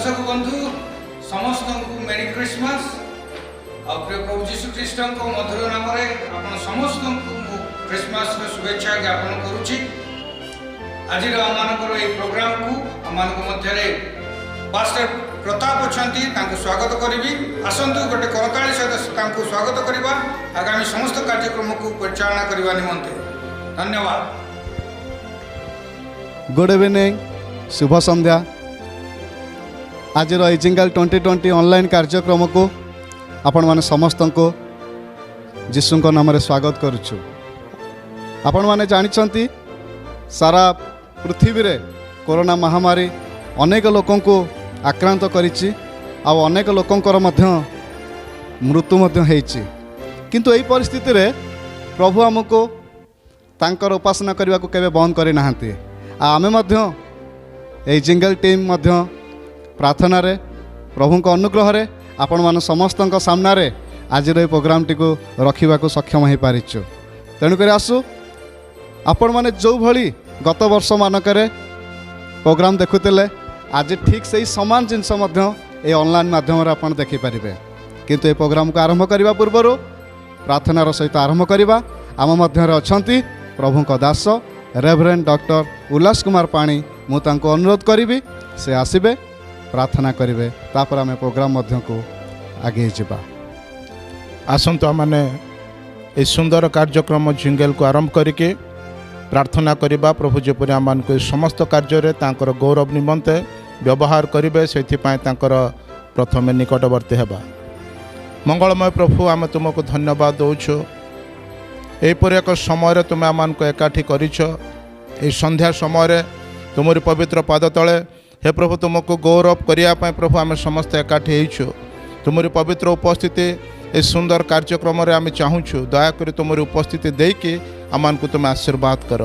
दर्शक बंधु समस्त को मेरी क्रिसमस और प्रिय प्रभु जीशु ख्रीष्ट को मधुर नाम आप समस्त को क्रिसमस शुभेच्छा ज्ञापन करुच्ची। आज आम प्रोग्राम को आम मध्य पास्टर प्रताप अच्छा स्वागत करी आसतु गोटे करताली सहित स्वागत करवा आगामी समस्त कार्यक्रम को परिचालना करने निमंते धन्यवाद। गुड इवनिंग, शुभ संध्या। आज जिंगल 2020 ऑनलाइन कार्यक्रम को आपण माने समस्त को जीशु नाम स्वागत करुछु। आपण माने जानिछंती सारा पृथ्वी रे कोरोना महामारी अनेक लोकों को आक्रांत करिछि आ अनेक लोकंकर मध्य मृत्यु मध्य हेछि। किंतु एही परिस्थिति रे प्रभु हमको तांकर उपासना करने को केबे बंद करि नाहंती। आमे मध्य एही जिंगल टीम मध्य प्रार्थना रे प्रभु को अनुग्रह रे आपण मान समस्त सामना रे आज प्रोग्राम टी को रखा सक्षम हो पारिछु। तेणुक आसु आपण मैंने जो भली गत वर्ष मानक प्रोग्राम देखुले आज ठीक से ही सामान जिनस ऑनलाइन माध्यम आप देखिपारे। किंतु ये प्रोग्राम को आरंभ करने पूर्व प्रार्थनार सहित आरंभ करवा। आम मध्य अच्छा प्रभु को दास रेवरेंड डॉक्टर उल्लास कुमार पाणी मुझे अनुरोध करी से आसबे प्रार्थना करेंगे तापर आम प्रोग्राम मध्य को आगे जावा। आसतु मैंने ये सुंदर कार्यक्रम जिंगल को आरंभ करके प्रार्थना करवा। प्रभु जपरी आम को समस्त कार्य गौरव निमंते व्यवहार करेंगे से प्रथम निकटवर्ती होगा। मंगलमय प्रभु आम तुमको धन्यवाद दौछु यहपर एक समय तुम्हें आम को एकाठी कर संध्या समय तुमरी पवित्र पाद तले हे प्रभु तुमको गौरव करने प्रभु आम समस्त एकाठी होइछु। तुमरी पवित्र उपस्थिति ए सुंदर कार्यक्रम आम चाहूँ दयाकोरी तुमरी उपस्थिति देकी आम को तुम आशीर्वाद कर।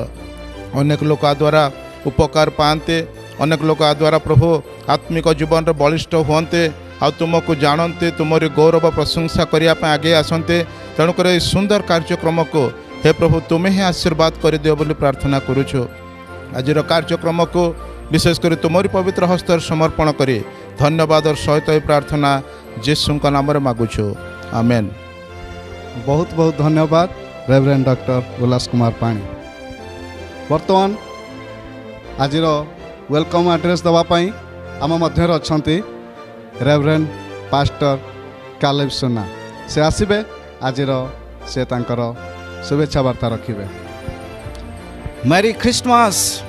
अनेक लोक आ द्वारा उपकार पाते, अनेक लोक आ द्वारा प्रभु आत्मिक जीवन रे बलिष्ठ हुंते आ तुमको जानते तुमरी गौरव प्रशंसा करने आगे आसते। तेणुक सुंदर कार्यक्रम को हे प्रभु तुम्हें ही आशीर्वाद कर दियो बोली प्रार्थना करुछु। आज कार्यक्रम को विशेष कर तुमरी पवित्र हस्त समर्पण करी धन्यवाद और सहित प्रार्थना यीशु नाम मागुछु, आमेन। बहुत बहुत धन्यवाद रेवरेंड डॉक्टर उल्लास कुमार पाणी। वर्तमान आज वेलकम एड्रेस दवापाई आम मध्य अच्छा रेवरेंड पास्टर कालेब सोना से आसबे आज से तांकर शुभेच्छा वार्ता रखिबे। मेरी क्रिसमस।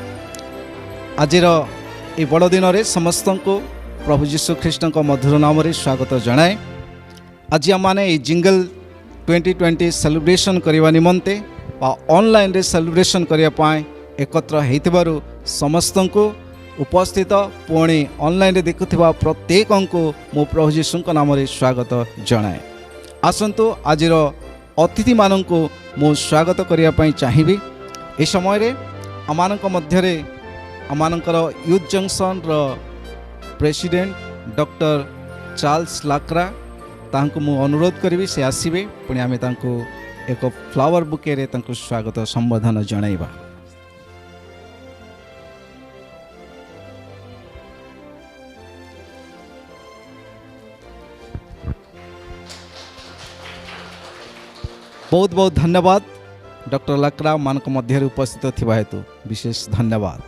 आज ये बड़ दिन में समस्त को प्रभु जीशु ख्रीष्ट मधुर नाम स्वागत जनाए। आज आम मैंने जिंगल 2020 सेलिब्रेशन करने निमंते ऑनलाइन रे सेलिब्रेशन करने एकत्र होइतिबारु समस्त को उपस्थित पुणी ऑनलाइन रे देखुथिबा प्रत्येक को मो प्रभु जीशु नाम स्वागत जनाए। आसंतु आज अतिथि मान को मु स्वागत करने चाहिए। ए समय आमानक मध्य आमानकर यूथ जंक्शन रो प्रेसिडेंट डॉक्टर चार्ल्स लाक्रा तांको मु अनुरोध करी से आसबे पुणी आम एक फ्लावर बुके रे तांको स्वागत संबोधन जणाइबा। बहुत बहुत धन्यवाद डॉक्टर लाक्रा मान मध्य उपस्थित थिबा हेतु विशेष धन्यवाद।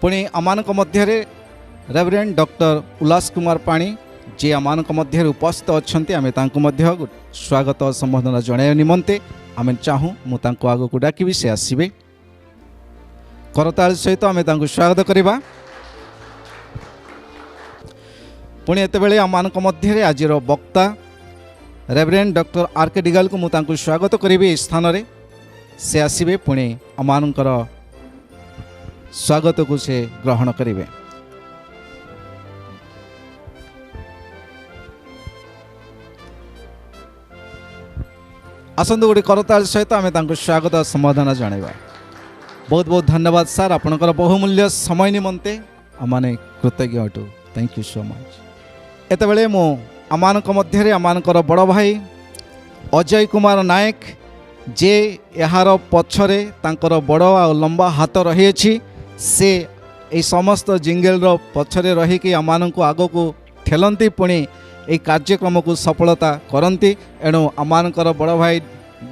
पुणी आमान मध्य रेवरेंड डॉक्टर उल्लास कुमार पाणी जे आमान मध्य उपस्थित अच्छा आम स्वागत संबोधन जणाइबा निमंते आम चाहूँ मुझे आग को डाकि से आसबे करताल सहित आम स्वागत करवा। पुणी एतबेले आमान मध्य आज वक्ता रेवरेंड डॉक्टर आर के डिगाल को मुझे स्वागत करी स्थान रे से आसबे पुणी आमानकर स्वागत को से ग्रहण करेंगे। आसंतु गोटे करताल सहित आम स्वागत संबोधन जणाइबा। बहुत बहुत धन्यवाद सर आपणकर बहुमूल्य समय निमंते आम कृतज्ञ अटू। Thank you so much. एतबेले मो आमानक मध्य आमानकर बड़ भाई अजय कुमार नायक जे यार पछरे तांकर बड़ आ लंबा हाथ रही से এই সমস্ত জিঙ্গেলর পছরে রহিকি আমানଙ୍କୁ আগକୁ ঠেলନ୍ତି পুଣି এই କାର୍ଯ୍ୟକ୍ରମକୁ ସଫଳତା କରନ୍ତି। ଏଣୁ ଆମମାନଙ୍କର ବଡ଼ ଭାଇ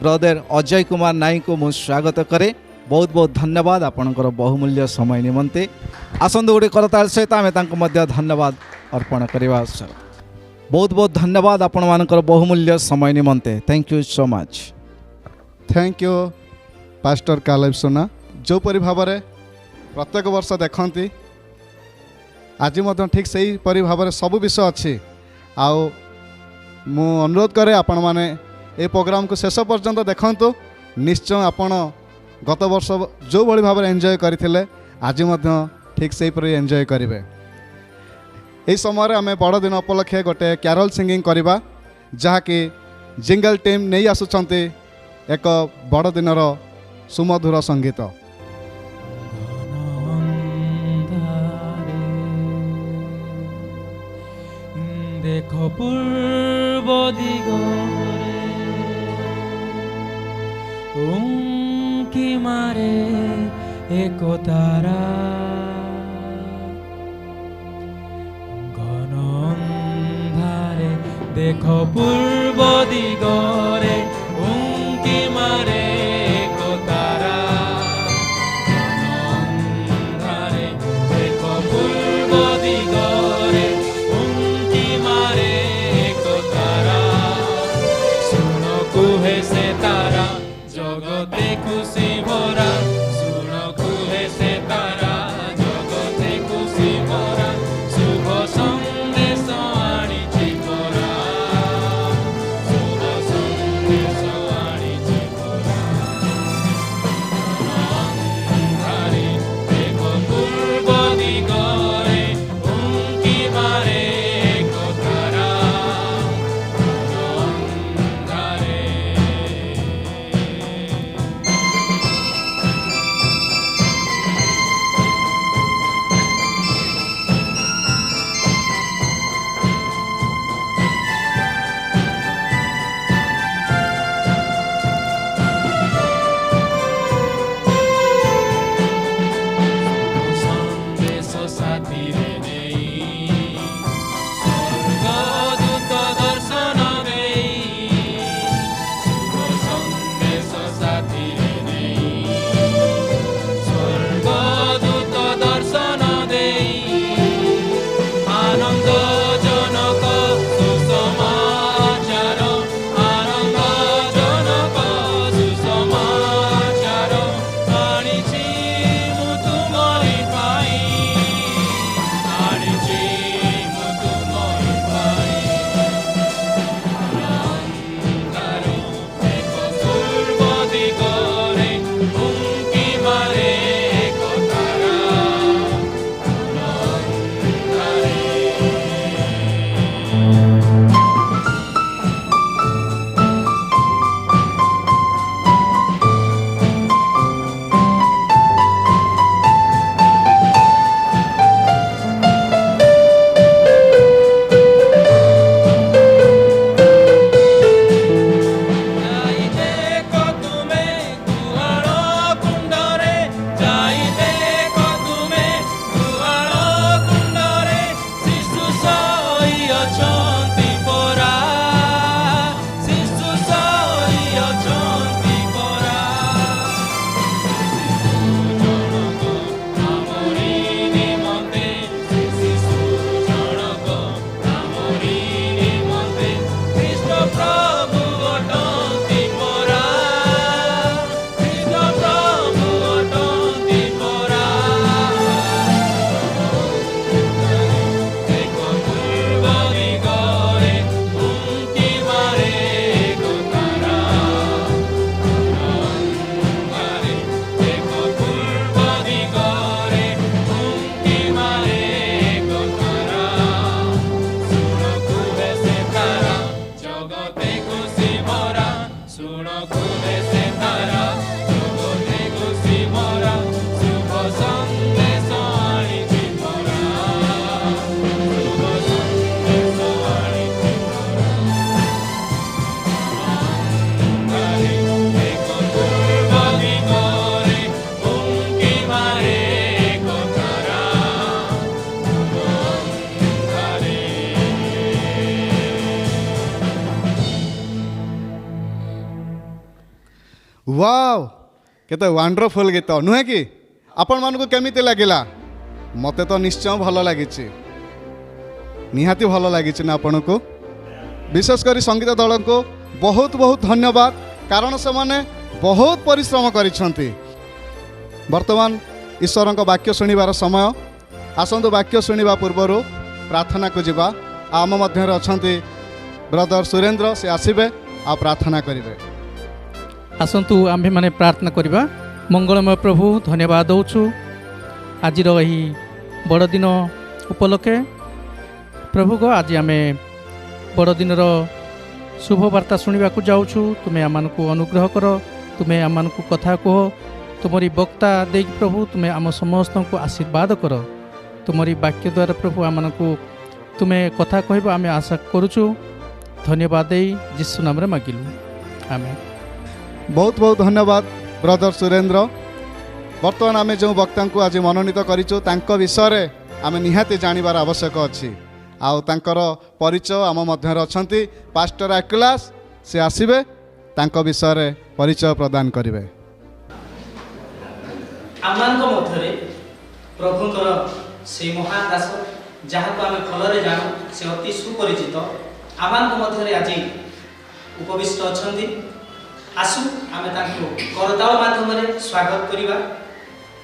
ବ୍ରଦର ଅଜୟ କୁମାର ନାଇଙ୍କୁ ମୁଁ ସ୍ୱାଗତ କରେ। ବହୁତ ବହୁତ ଧନ୍ୟବାଦ ଆପଣଙ୍କର ବହୁମୂଲ୍ୟ ସମୟ ନିମନ୍ତେ। ଆସନ୍ତୁ ଗୋଟେ କରତାଳ ସହିତ ଆମେ ତାଙ୍କୁ ମଧ୍ୟ ଧନ୍ୟବାଦ ଅର୍ପଣ କରିବା। ବହୁତ ବହୁତ ଧନ୍ୟବାଦ ଆପଣମାନଙ୍କର ବହୁମୂଲ୍ୟ ସମୟ ନିମନ୍ତେ। Thank you so much. Thank you pastor Caleb सोना जोपरी भाव में प्रत्येक वर्ष देखती आज ठीक से परी भाव में सब विषय अच्छी आउ मु अनुरोध करे आपण मैंने ये प्रोग्राम को शेष पर्यंत देखंतु निश्चय आपण गत वर्ष जो भली भाव में एंजॉय करथिले आज ठीक से परी एंजॉय करेंगे। यही समय आम बड़ दिन उपलक्षे गोटे क्यारोल सिंगिंग करवा जहाँकि जिंगल टीम नहीं आसुचंती एक बड़ दिनर सुमधुर संगीत। देखो पूर्व दिगरे उंकी मारे एक तारा घन अंधारे देखो पूर्व दिगरे उंकी मारे एक तारा घन अंधारे देखो पूर्व दिगरे उंकी मारे एक तारा सुनो कुहे से तारा जगते खुशी भरा सुनो कुहे से तारा जगते खुशी भरा शुभ संदेश आनिछि भरा शुभ वाव केते वंडरफुल गीत नुहे कि आपण मानकु केमिति लागिला मते तो निश्चय भल लागिछि निहाती भल लागिछि ना आपनको विशेषकर संगीत दल को बहुत बहुत धन्यवाद कारण से माने बहुत परिश्रम करिसंती। वर्तमान ईश्वर वाक्य शुणिबार समय आसंतु वाक्य शुणिबा पूर्वर प्रार्थना को जीवा आम मध्य अछंती ब्रदर सुरेंद्र से आसीबे आ प्रार्थना करिवे। आसतु आम्भे माने प्रार्थना करिबा। मंगलमय प्रभु धन्यवाद दौछु आज यही बड़ दिन उपलक्षे प्रभु को आज आमे बड़ दिन शुभ वार्ता शुणा जाऊँ तुम्हें आम को अनुग्रह कर तुम्हें आम को कथा कह तुमरी वक्ता दे प्रभु तुम्हें आम समस्त को आशीर्वाद कर तुमरी वाक्य द्वारा प्रभु आम को तुम्हें कथा कह आम आशा करुचु धन्यवाद दे यीशु नाम रे मागिलु आमेन। बहुत बहुत धन्यवाद ब्रदर सुरेंद्र। वर्तमान आम जो वक्ता को आज मनोनीत करिचु तांको विषय आम निहाती जानिबार आवश्यक अछि आउ तांकर परिचय आम मध्य अछंती पास्टर अखिलास से आसीबे तांको विषय परिचय प्रदान करिवे। आमानक मध्यरे प्रभुंकर से महान दास जहाँ को आम भलरे जानू से अति सुपरिचित आमानक मध्यरे आज उपविष्ट अछंती। आसु आमे तांको करताल माध्यम स्वागत करिबा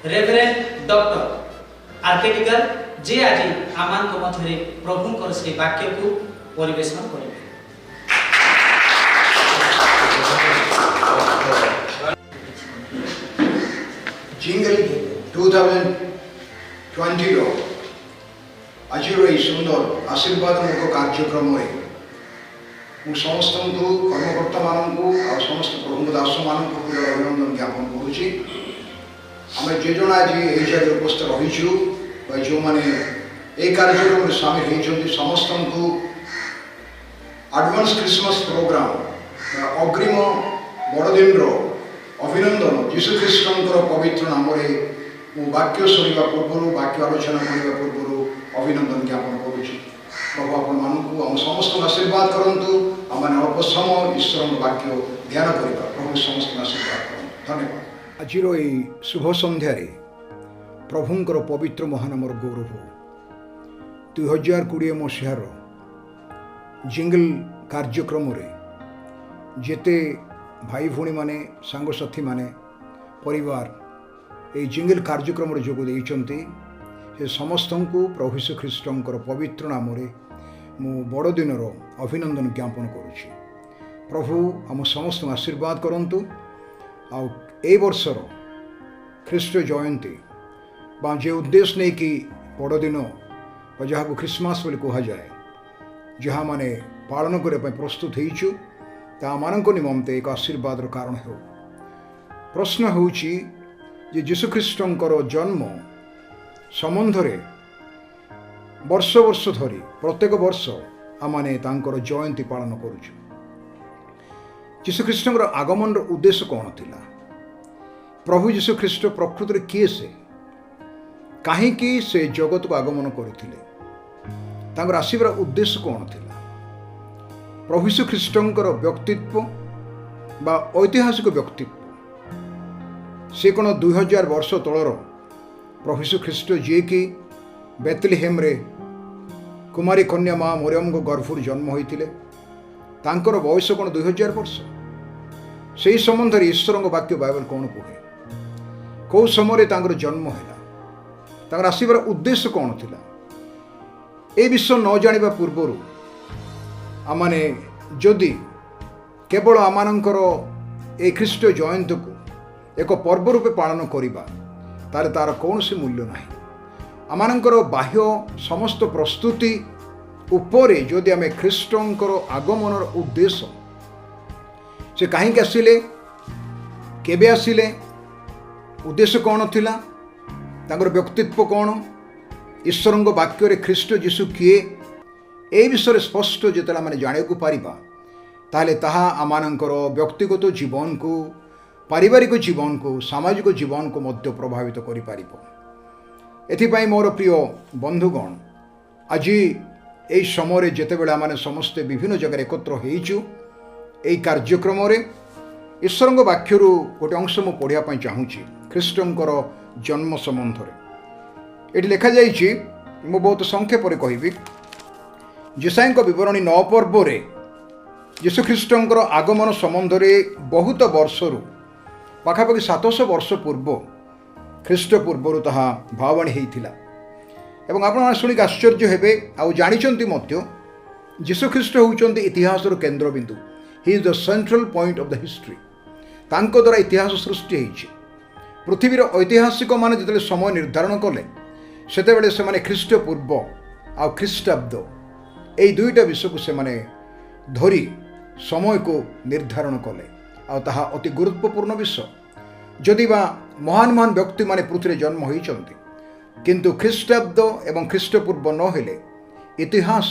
रेवरेंड डॉक्टर आर्केटिकल जे आज आमानक मध्यरे प्रभुंकर से वाक्य को परिवेशन करिबे। जिंगल 2020 रो आज सुंदर आशीर्वादमूलक कार्यक्रम मु समस्त कर्मकर्ता मानू आ समस्त प्रभु दास मानक अभिनंदन ज्ञापन करुच्ची। आम जे जन आज ये जगह उपस्थित रहीचु जो मैंने ये कार्यक्रम में सामिल होती समस्त को एडवांस क्रिसमस प्रोग्राम अग्रिम बड़दिन अभिनंदन यीशु ख्रीष्टर पवित्र नाम मु वाक्य शुणा पूर्व वाक्य आलोचना करने पूर्व अभिनंदन ज्ञापन करुच्ची। प्रभु आपण मानू आम समस्त आशीर्वाद करंतु आम अल्प समय ईश्वर वाक्य ध्यान करवा प्रभु समस्त आशीर्वाद कर धन्यवाद। आज शुभ संध्यारे प्रभुंकर पवित्र महानामर गौरव 2020 मसीहार जिंगल कार्यक्रम जेते भाई भूणी माने सांगसाथी माने परिवार ये जिंगल कार्यक्रम जोग देइचंती से समस्त को प्रभु यीशु ख्रीष्टर पवित्र नाम मु बड़ दिन अभिनंदन ज्ञापन करुच्ची। प्रभु आम समस्त आशीर्वाद करंतु आ ए वर्षर ख्रीष्ट जयंती बा जे उद्देश्य नहीं कि बड़ दिन जहाँ को ख्रीसमास बोली कह जाए जहाँ माने पालन करने प्रस्तुत होइचु ता मानक निमंते एक आशीर्वाद कारण हो। प्रश्न होउची जे यीशु ख्रीष्टर जन्म संबंध वर्ष वर्ष धरी प्रत्येक वर्ष आमाने तांकर जयंती पालन करुचु। यीशु ख्रीष्टर आगमन उद्देश्य कौन थिला? प्रभु यीशु ख्रीष्ट प्रकृति में किए से कहीं से जगत को आगमन करथिले तांकर आसीबार उद्देश्य कौन थिला? प्रभु यीशु ख्रीष्टर व्यक्तित्व बा ऐतिहासिक व्यक्तित्व से कौन 2000 वर्ष तलर प्रभु यीशु ख्रीष्ट जी की बेतलेहेम रे कुमारी कन्या माँ मरियम को गर्भर जन्म होइतिले तांकर बयस कौन 2000 वर्ष। से संबंध में ईश्वर वाक्य बाइबल कौन कहे कौ समय तांकर जन्म है तांकर आसीबार उद्देश्य कौन थिला? ए विषय न जानिबा पूर्वरु आमाने जदि केवल आमानंकर ए ख्रीष्ट जयंती को एक पर्व रूपे पालन करिबा तार तार कौन से मूल्य नहीं। आमानंकर बाह्य समस्त प्रस्तुति उपरे जदि आमे ख्रीष्टर आगमनर उद्देश्य से कहीं आसिले केबे आसिले उद्देश्य कौन थिला तांकर व्यक्तित्व कौन ईश्वर वाक्य ख्रीष्ट जीशु किए ए विषय स्पष्ट जिते मैंने जाना को पारिबा ताहले ताहा आमानंकर व्यक्तिगत जीवन को पारिवारिक जीवन को सामाजिक जीवन को मध्य प्रभावित करि पारिबो। एथिपाई मोर प्रिय बंधुगण आज यही समय जितेबेले आम समस्ते विभिन्न जगह एकत्र होइचु एई कार्यक्रम रे ଈଶ୍ୱରଙ୍କ ବାକ୍ୟରୁ ଗୋଟେ ଅଂଶ ମୁଁ ପଢ଼ିବା ପାଇଁ ଚାହୁଁଛି ଖ୍ରୀଷ୍ଟଙ୍କର ଜନ୍ମ ସମ୍ବନ୍ଧରେ। ଏଠି ଲେଖାଯାଇଛି, ମୁଁ ବହୁତ ସଂକ୍ଷେପରେ କହିବି। ଯିଶାୟଙ୍କ ବିବରଣୀ 9 ପର୍ବରେ ଯୀଶୁଖ୍ରୀଷ୍ଟଙ୍କର ଆଗମନ ସମ୍ବନ୍ଧରେ ବହୁତ ବର୍ଷରୁ ପାଖାପାଖି 700 ବର୍ଷ ପୂର୍ବ ଖ୍ରୀଷ୍ଟ ପୂର୍ବରୁ ତାହା ଭାବବାଣୀ ହୋଇଥିଲା। ଏବଂ ଆପଣମାନେ ଶୁଣିକି ଆଶ୍ଚର୍ଯ୍ୟ ହେବେ ଆଉ ଜାଣିଛନ୍ତି ମଧ୍ୟ ଯୀଶୁଖ୍ରୀଷ୍ଟ ହେଉଛନ୍ତି ଇତିହାସର କେନ୍ଦ୍ରବିନ୍ଦୁ। He is the central point of the history. ତାଙ୍କ ଦ୍ୱାରା ଇତିହାସ ସୃଷ୍ଟି ହୋଇଛି। ପୃଥିବୀର ଐତିହାସିକମାନେ ଯେତେବେଳେ ସମୟ ନିର୍ଦ୍ଧାରଣ କଲେ ସେତେବେଳେ ସେମାନେ ଖ୍ରୀଷ୍ଟ ପୂର୍ବ ଆଉ ଖ୍ରୀଷ୍ଟାବ୍ଦ ଏଇ ଦୁଇଟା ବିଷୟକୁ ସେମାନେ ଧରି ସମୟକୁ ନିର୍ଦ୍ଧାରଣ କଲେ। ଆଉ ତାହା ଅତି ଗୁରୁତ୍ୱପୂର୍ଣ୍ଣ ବିଷୟ। ଯଦି ବା ମହାନ ମହାନ ବ୍ୟକ୍ତିମାନେ ପୃଥିବୀରେ ଜନ୍ମ ହୋଇଛନ୍ତି, କିନ୍ତୁ ଖ୍ରୀଷ୍ଟାବ୍ଦ ଏବଂ ଖ୍ରୀଷ୍ଟପୂର୍ବ ନ ହେଲେ ଇତିହାସ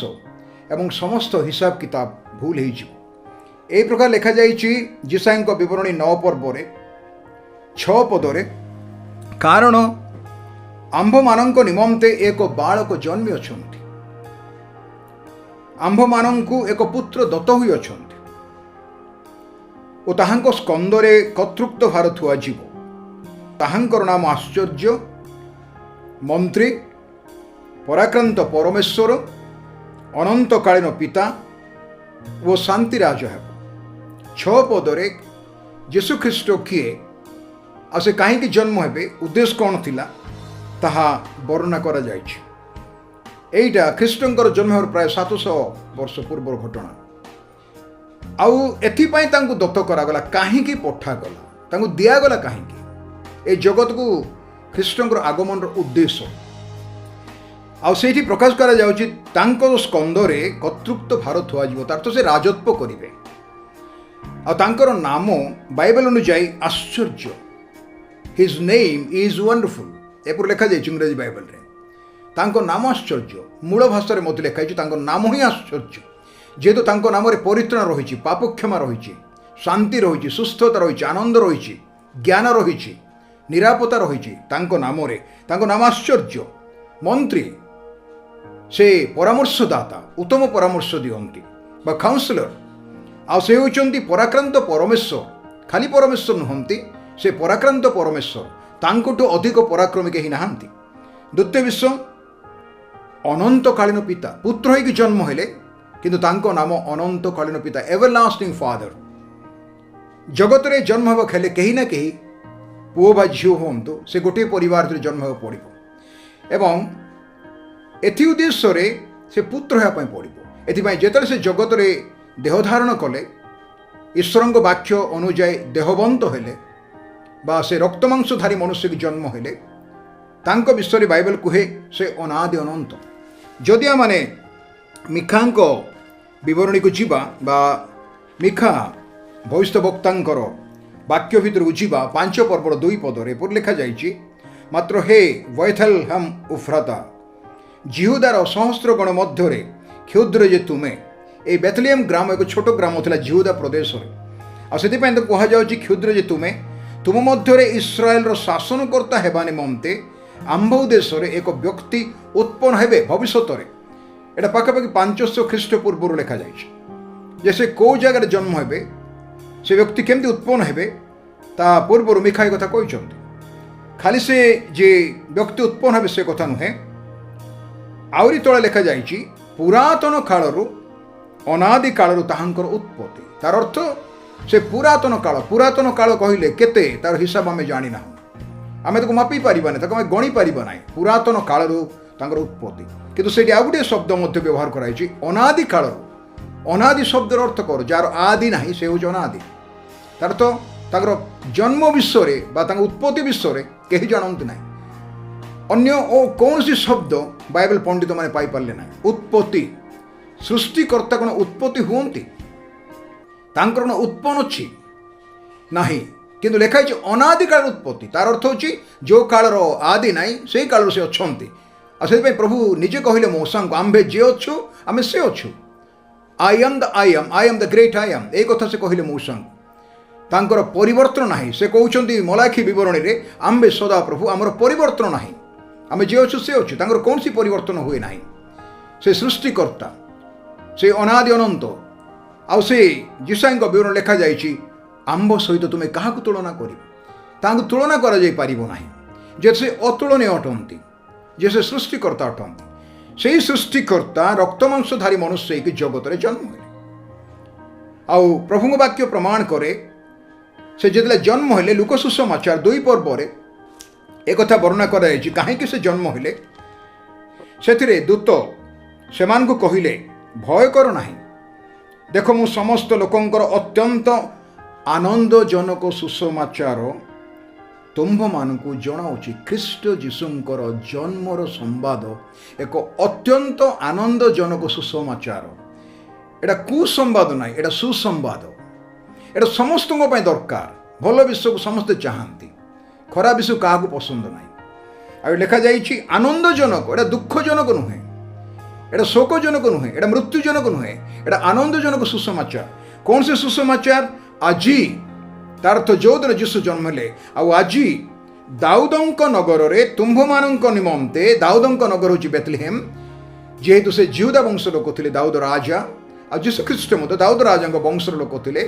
ଏବଂ ସମସ୍ତ ହିସାବ କିତାବ ଭୁଲ ହୋଇଯିବ। ଏହି ପ୍ରକାର ଲେଖାଯାଇଛି ଯିଶାୟଙ୍କ ବିବରଣୀ 9 ପର୍ବରେ 6 ପଦରେ, କାରଣ ଆମ୍ଭମାନଙ୍କ ନିମନ୍ତେ ଏକ ବାଳକ ଜନ୍ମି ଅଛନ୍ତି, ଆମ୍ଭମାନଙ୍କୁ ଏକ ପୁତ୍ର ଦତ୍ତ ହୋଇଅଛନ୍ତି ଓ ତାହାଙ୍କ ସ୍କନ୍ଧରେ କର୍ତ୍ତୃତ୍ୱ ଭାର ଥୁଆଯିବ। ତାହାଙ୍କର ନାମ ଆଶ୍ଚର୍ଯ୍ୟ, ମନ୍ତ୍ରୀ, ପରାକ୍ରାନ୍ତ ପରମେଶ୍ୱର, ଅନନ୍ତକାଳୀନ ପିତା ଓ ଶାନ୍ତିରାଜ ହେବ। 6 ପଦରେ ଯୀଶୁଖ୍ରୀଷ୍ଟ କିଏ ଆଉ ସେ କାହିଁକି ଜନ୍ମ ହେବେ, ଉଦ୍ଦେଶ୍ୟ କ'ଣ ଥିଲା ତାହା ବର୍ଣ୍ଣନା କରାଯାଇଛି। ଏଇଟା ଖ୍ରୀଷ୍ଟଙ୍କର ଜନ୍ମ ହେବାର ପ୍ରାୟ 700 ବର୍ଷ ପୂର୍ବର ଘଟଣା। ଆଉ ଏଥିପାଇଁ ତାଙ୍କୁ ଦତ୍ତ କରାଗଲା, କାହିଁକି ପଠାଗଲା, ତାଙ୍କୁ ଦିଆଗଲା କାହିଁକି? ଏ ଜଗତକୁ ଖ୍ରୀଷ୍ଟଙ୍କର ଆଗମନର ଉଦ୍ଦେଶ୍ୟ। ଆଉ ସେଇଠି ପ୍ରକାଶ କରାଯାଉଛି ତାଙ୍କ ସ୍କନ୍ଧରେ କର୍ତ୍ତୃତ୍ୱ ଭାର ଥୁଆଯିବ, ତାର ତ ସେ ରାଜତ୍ୱ କରିବେ। ଆଉ ତାଙ୍କର ନାମ ବାଇବେଲ ଅନୁଯାୟୀ ଆଶ୍ଚର୍ଯ୍ୟ। ହିଜ୍ ନେମ୍ ଇଜ୍ ୱଣ୍ଡରଫୁଲ୍ ଏପରି ଲେଖାଯାଇଛି ଇଂରାଜୀ ବାଇବେଲରେ। ତାଙ୍କ ନାମ ଆଶ୍ଚର୍ଯ୍ୟ। ମୂଳ ଭାଷାରେ ମଧ୍ୟ ଲେଖାଯାଇଛି ତାଙ୍କ ନାମ ହିଁ ଆଶ୍ଚର୍ଯ୍ୟ। ଯେହେତୁ ତାଙ୍କ ନାମରେ ପରିତ୍ରାଣ ରହିଛି, ପାପକ୍ଷମା ରହିଛି, ଶାନ୍ତି ରହିଛି, ସୁସ୍ଥତା ରହିଛି, ଆନନ୍ଦ ରହିଛି, ଜ୍ଞାନ ରହିଛି, ନିରାପତ୍ତା ରହିଛି ତାଙ୍କ ନାମରେ। ତାଙ୍କ ନାମ ଆଶ୍ଚର୍ଯ୍ୟ। ମନ୍ତ୍ରୀ, ସେ ପରାମର୍ଶଦାତା, ଉତ୍ତମ ପରାମର୍ଶ ଦିଅନ୍ତି ବା କାଉନ୍ସିଲର। ଆଉ ସେ ହେଉଛନ୍ତି ପରାକ୍ରାନ୍ତ ପରମେଶ୍ୱର। ଖାଲି ପରମେଶ୍ୱର ନୁହନ୍ତି, ସେ ପରାକ୍ରାନ୍ତ ପରମେଶ୍ୱର। ତାଙ୍କଠୁ ଅଧିକ ପରାକ୍ରମୀ କେହି ନାହାନ୍ତି। ଦ୍ୱିତୀୟ ବିଷୟ, ଅନନ୍ତକାଳୀନ ପିତା। ପୁତ୍ର ହୋଇକି ଜନ୍ମ ହେଲେ, କିନ୍ତୁ ତାଙ୍କ ନାମ ଅନନ୍ତକାଳୀନ ପିତା, ଏଭରଲାଷ୍ଟିଂ ଫାଦର। ଜଗତରେ ଜନ୍ମ ହେବାକୁ ହେଲେ କେହି ନା କେହି, ପୁଅ ବା ଝିଅ ହୁଅନ୍ତୁ, ସେ ଗୋଟିଏ ପରିବାରରେ ଜନ୍ମ ହେବାକୁ ପଡ଼ିବ ଏବଂ ଏଥି ଉଦ୍ଦେଶ୍ୟରେ ସେ ପୁତ୍ର ହେବା ପାଇଁ ପଡ଼ିବ। ଏଥିପାଇଁ ଯେତେବେଳେ ସେ ଜଗତରେ ଦେହ ଧାରଣ କଲେ, ଈଶ୍ୱରଙ୍କ ବାକ୍ୟ ଅନୁଯାୟୀ ଦେହବନ୍ତ ହେଲେ ବା ସେ ରକ୍ତମାଂସଧାରୀ ମନୁଷ୍ୟକୁ ଜନ୍ମ ହେଲେ, ତାଙ୍କ ବିଷୟରେ ବାଇବେଲ କୁହେ ସେ ଅନାଦି ଅନନ୍ତ। ଯଦି ଆମେ ମିଖାଙ୍କ ବିବରଣୀକୁ ଯିବା ବା ମିଖା ଭବିଷ୍ୟବକ୍ତାଙ୍କର ବାକ୍ୟ ଭିତରକୁ ଯିବା 5 ପର୍ବର 2 ପଦରେ ଏପରି ଲେଖାଯାଇଛି, ମାତ୍ର ହେ ବୈଥେଲହେମ୍ ଉଫ୍ରାତା, ଜିହୁଦାର ସହସ୍ର ଗଣ ମଧ୍ୟରେ କ୍ଷୁଦ୍ର ଯେ ତୁମେ। এই ବେଥଲେହେମ୍ ଗ୍ରାମ ଏକ ଛୋଟ ଗ୍ରାମ ଥିଲା ଜିହୁଦା ପ୍ରଦେଶରେ। ଆଉ ସେଥିପାଇଁ ତ କୁହାଯାଉଛି କ୍ଷୁଦ୍ର ଯେ ତୁମେ, ତୁମ ମଧ୍ୟରେ ଇସ୍ରାଏଲର ଶାସନକର୍ତ୍ତା ହେବା ନିମନ୍ତେ ଆମ୍ଭ ଦେଶରେ ଏକ ବ୍ୟକ୍ତି ଉତ୍ପନ୍ନ ହେବେ ଭବିଷ୍ୟତରେ। ଏଇଟା ପାଖାପାଖି 500 ଖ୍ରୀଷ୍ଟ ପୂର୍ବରୁ ଲେଖାଯାଇଛି ଯେ ସେ କେଉଁ ଜାଗାରେ ଜନ୍ମ ହେବେ, ସେ ବ୍ୟକ୍ତି କେମିତି ଉତ୍ପନ୍ନ ହେବେ, ତା ପୂର୍ବରୁ ମିଖା ଏ କଥା କହିଛନ୍ତି। ଖାଲି ସେ ଯେ ବ୍ୟକ୍ତି ଉତ୍ପନ୍ନ ହେବେ ସେ କଥା ନୁହେଁ, ଆହୁରି ତଳେ ଲେଖାଯାଇଛି ପୁରାତନ କାଳରୁ, ଅନାଦି କାଳରୁ ତାହାଙ୍କର ଉତ୍ପତ୍ତି। ତାର ଅର୍ଥ ସେ ପୁରାତନ କାଳ। ପୁରାତନ କାଳ କହିଲେ କେତେ, ତାର ହିସାବ ଆମେ ଜାଣିନାହୁଁ, ଆମେ ତାକୁ ମାପି ପାରିବା ନାହିଁ, ତାକୁ ଆମେ ଗଣି ପାରିବା ନାହିଁ। ପୁରାତନ କାଳରୁ ତାଙ୍କର ଉତ୍ପତ୍ତି। କିନ୍ତୁ ସେଇଠି ଆଉ ଗୋଟିଏ ଶବ୍ଦ ମଧ୍ୟ ବ୍ୟବହାର କରାଯାଇଛି, ଅନାଦି କାଳରୁ। ଅନାଦି ଶବ୍ଦର ଅର୍ଥ କର, ଯାହାର ଆଦି ନାହିଁ ସେ ହେଉଛି ଅନାଦି। ତାର ତ ତାଙ୍କର ଜନ୍ମ ବିଷୟରେ ବା ତାଙ୍କ ଉତ୍ପତ୍ତି ବିଷୟରେ କେହି ଜାଣନ୍ତି ନାହିଁ। ଅନ୍ୟ ଓ କୌଣସି ଶବ୍ଦ ବାଇବେଲ ପଣ୍ଡିତମାନେ ପାଇପାରିଲେ ନାହିଁ। ଉତ୍ପତ୍ତି, ସୃଷ୍ଟିକର୍ତ୍ତା କ'ଣ ଉତ୍ପତ୍ତି ହୁଅନ୍ତି? ତାଙ୍କର କ'ଣ ଉତ୍ପନ୍ନ ଅଛି? ନାହିଁ। କିନ୍ତୁ ଲେଖା ହେଇଛି ଅନାଦି କାଳର ଉତ୍ପତ୍ତି। ତାର ଅର୍ଥ ହେଉଛି ଯେଉଁ କାଳର ଆଦି ନାହିଁ ସେଇ କାଳରୁ ସେ ଅଛନ୍ତି। ଆଉ ସେଥିପାଇଁ ପ୍ରଭୁ ନିଜେ କହିଲେ ମୂଷାଙ୍କୁ, ଆମ୍ଭେ ଯେ ଅଛୁ ଆମେ ସେ ଅଛୁ। I am the great I am, এই କଥା ସେ କହିଲେ ମୂଷାଙ୍କୁ। ତାଙ୍କର ପରିବର୍ତ୍ତନ ନାହିଁ। ସେ କହୁଛନ୍ତି ମଲାଖୀ ବିବରଣୀରେ, ଆମ୍ଭେ ସଦା ପ୍ରଭୁ, ଆମର ପରିବର୍ତ୍ତନ ନାହିଁ, ଆମେ ଯେ ଅଛୁ ସେ ଅଛୁ। ତାଙ୍କର କୌଣସି ପରିବର୍ତ୍ତନ ହୁଏ ନାହିଁ। ସେ ସୃଷ୍ଟିକର୍ତ୍ତା, ସେ ଅନାଦି ଅନନ୍ତ। ଆଉ ସେ ଯିଶାୟଙ୍କ ବିବରଣୀ ଲେଖାଯାଇଛି आंब सहित तुम क्या तुलना कर तुलना कर जे से अतुलनीय अटंती जे से सृष्टिकर्ता अटंती से सृष्टिकर्ता रक्तमांसधारी मनुष्य कि जगत में जन्म हुए आउ प्रभु वाक्य प्रमाण करे से जिते जन्म हेले लुक सुसमाचार 2 पर्व एक वर्णना कराई कहीं से जन्म हेले से दूत से कहले भय कर ना देख मु समस्त लोकंकर अत्यंत आनंदजनक सुसमाचार तुम्भ मानकु जनाऊँगी ख्रीष्ट जीशुंकर जन्मर संवाद एक अत्यंत आनंदजनक सुसमाचार एटा कुसंवाद ना एटा सुसंवाद एटा समस्त दरकार भल विश्व को समस्ते चाहती खराब विश्व क्या पसंद ना लिखा जाइए आनंदजनक एटा दुखजनक नुहे एटा शोकजनक नुहे एटा मृत्युजनक नुहे एटा आनंदजनक सुसमाचार कौन से सुसमाचार आज तार अर्थ जो दिन जीशु जन्म हेले आज दाऊदंक नगर रे तुम्भ मानक निमंते दाऊदंक नगर हूँ बेथलेहेम जेहेतु से जिहुदा वंश लोक थे दाऊद राजा आ जीशु ख्रीष्ट मत दाऊद राजा वंशर लोक थे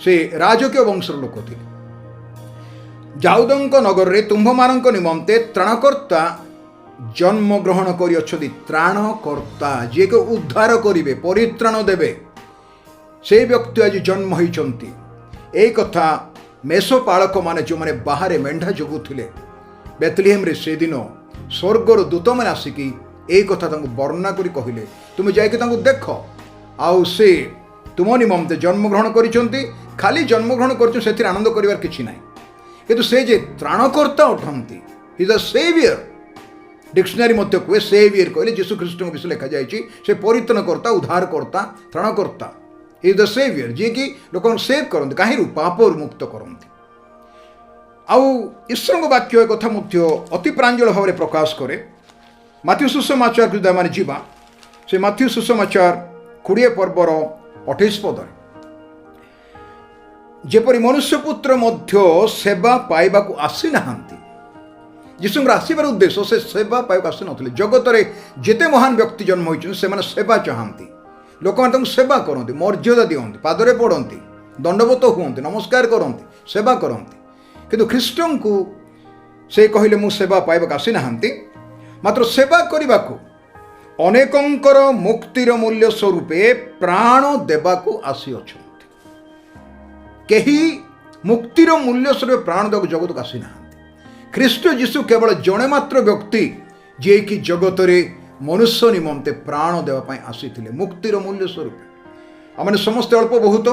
से राजकीय वंशर लोक थे दाऊदंक नगर रे तुम्भ मानक निमंते त्राणकर्ता जन्म ग्रहण करी त्राणकर्ता जे को उद्धार करेंगे परित्राण देवे से व्यक्ति आज जन्म होती यही कथा मेषपालक माने जो माने बाहर मेंढा जगुले बेथलेहेम रे से दिन स्वर्गर दूत मैंने आसिकी यही कथा वर्णना करी कहले तुम जाइए देख आउ से तुम निमंते जन्म ग्रहण करिसंती खाली जन्म ग्रहण कर आनंद करिवार किछि नाही किंतु से जे त्राणकर्ता उठंती इज अ सेवियर डिक्शनरी मध्य कहे सेवियर कहले जीशु ख्रीष्ट विषय लिखा जाइए से परित्राणकर्ता उद्धारकर्ता त्राणकर्ता इज द सेवियर जी कि लोक सेव करते कहीं पाप मुक्त करते आउ ईश्वर वाक्य एक कथा अति प्रांजल भाव में प्रकाश करे माथ्यू सुसमाचार जो मैंने जीवा से माथ्यू सुसमाचार 20 पर्वर 28 पद जेपरी मनुष्यपुत्र मध्य सेवा पाइबा आसी नाहांती जीशुଙ୍କର ଆସିବାର उद्देश्य से सेवा पाइबा आसी नथिले जगत रे जेते महान व्यक्ति जन्म होइछन से माने सेवा चाहती लोक मैंने सेवा करते मर्यादा दिखती पादरे पड़ती दंडवत हुए नमस्कार करते सेवा करते किंतु ख्रीष्ट को से कहले मु सेवा पाइबा आसी नाहांती मात्र सेवा करने को अनेकंकर मुक्तिर मूल्य स्वरूपे प्राण देवाकू आसी अछंती केही मुक्तिर मूल्य स्वरूप प्राण देवाक जगत को आसी नाहांती ख्रीष्ट जीशु केवल जड़े मात्र व्यक्ति जे कि जगत रे मनुष्य निमंते प्राण देवाई आसी मुक्तिर मूल्य स्वरूप आम समस्त अल्प बहुत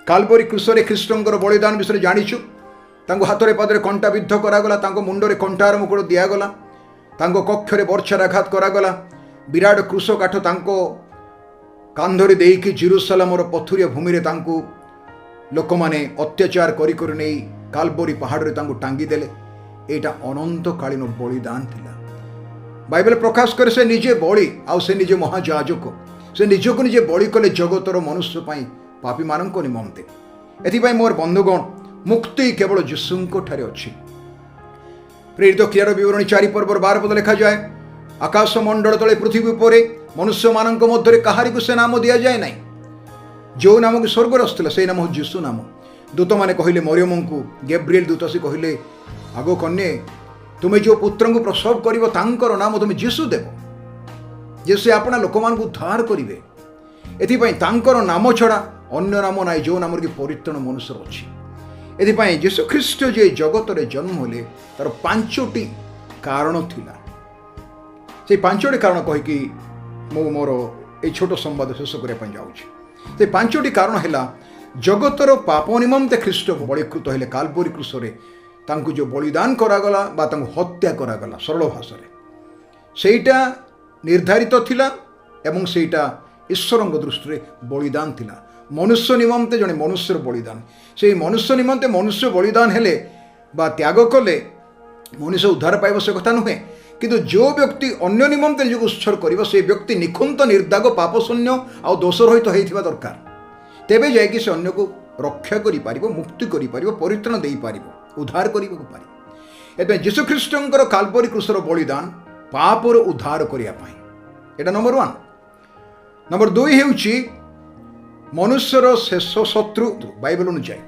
कालवरी क्रूसरे ख्रीष्टर बलिदान विषय जाचु हाथ में पादरे कंटा विद्ध करागला मुंडरे कंटार मुकुट दिगला कक्षरे बर्षाराघात करागला विराट क्रूस काठ कांधरे देकी जेरुसलेम पथुरिया भूमि लोक मैंने अत्याचार कर कालवरी पहाड़ में टांगीदेले यहाँ अनंतकालीन बलिदान थिला बाइबल प्रकाश करे से निजे बड़ी आउ से निजे महाजाजक से निजक निजे बड़ी कले जगतर मनुष्य पापी मानक निमंते एथिपाई मोर बंधुगण मुक्ति केवल जीशुंको ठारे अछि प्रेरित क्रियार विवरणी 4 पर्वर 12 पद लिखा जाए आकाश मंडल तले पृथ्वी उपरे मनुष्य मानक मध्य कहारी को से नाम दिया जाए नहीं जो नाम को स्वर्ग आसला से नाम जीशु नाम दूत मैंने कहले मरियम को गैब्रिएल दूत से कहले आगो कन्ये तुम्हें जो पुत्र को प्रसव कर तांकर नाम तुम्हें जीशु देव जे से अपना लोक मान उद्धार करेंगे एथिपाई तांकर नाम छड़ा अन्य नाम ना जो नाम कि परित्राण मनुष्य अच्छी एथिपाई जीशु ख्रीष्ट जे जगत रे जन्म होले तार 5टी कारण थिला से 5टी कारण कहीकि मु मोर ए छोट संवाद शेष करने जाऊँगी से 5टी कारण है जगतर पाप निमंते ख्रीष्ट बलिकृत हेले कालवरी क्रूसरे तांको जो बलिदान करागला बा तांको हत्या करागला सरल भाषा सेटा निर्धारित थिला एवं सेटा ईश्वर दृष्टि बलिदान थिला मनुष्य निमंते जड़े मनुष्यर बलिदान से मनुष्य निमंते मनुष्य बलिदान हेले बा त्याग कले मनुष्य उद्धार पाइब से कथा नुहे किंतु जो व्यक्ति अन्य निमंते जो उत्सर्ग कर से व्यक्ति निखुंत निर्दाग पापशून्य आ दोष रहित होइथिबा दरकार तेबे जाइए से अन्य को रक्षा करि मुक्ति करि परित्राण दे पारिबो उद्धार करने को पारे जीशु ख्रीष्टर कालवरी क्रूसर बलिदान पापर उद्धार करने नंबर 1 नंबर 2 हूँ मनुष्यर शेष शत्रु बाइबल अनुसार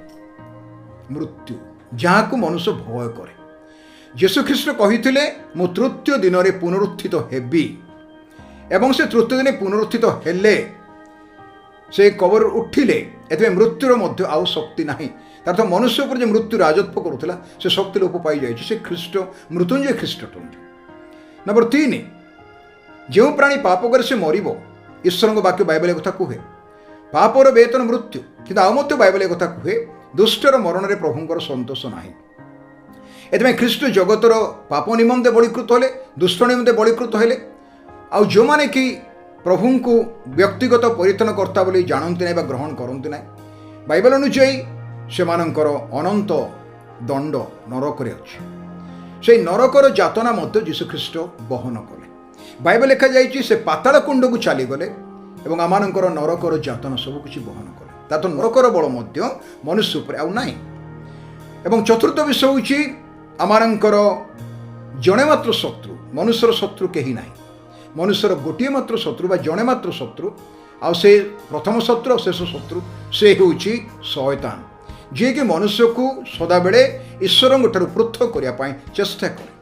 मृत्यु जहाँ को मनुष्य भय करे यीशुख्रीष्ट कही मु तृतीय दिन में पुनरुत्थित हेबी एवं से तृतीय दिन पुनरुत्थित हेले से कबर उठिले एथि मृत्युर मध्य आउ शक्ति नहीं तार तो मनुष्य पर जो मृत्यु राजत्व करुला से शक्ति लोप पाई जाए से ख्रीष्ट मृत्युंजय ख्रीष्ट नंबर 3 जो प्राणी पाप करे से मरिबो ईश्वर वाक्य बाइबल कथा कहे पापर वेतन मृत्यु किंतु आउ मध्य बाइबल कथा कहे दुष्टर मरण में प्रभुंकर संतोष नाही एथि ख्रीष्ट जगतर पाप निमंते बलिकृत हेले दुष्ट निमंते बलिकृत हेले आउ जो माने कि प्रभु को व्यक्तिगत परिवर्तन कर्ता बोली जानते ना ग्रहण करते ना बाइबल अनुଯାୟୀ सेमानंकर अनंत दंड नरकरे अछि से नरकर जातना मध्य यीशुख्रीष्ट बहन कले बाइबल लिखा जाइए से पाताल कुंड को चली गले एवं आमानंकर नरकर जातना सब किछि बहन कले ता तो नरकर बल मध्य मनुष्य उपर आउ नाही एवं चतुर्थ विषय होछि आमानंकर जणे मात्र शत्रु मनुष्यर शत्रु केही नाही मनुष्यर गोटे मात्र शत्रु बा जणे मात्र शत्रु आ से प्रथम शत्रु और शेष शत्रु से होउछि शैतान जे कि मनुष्य को सदाबेले ईश्वर ठारू पृथक करने चेष्टा करे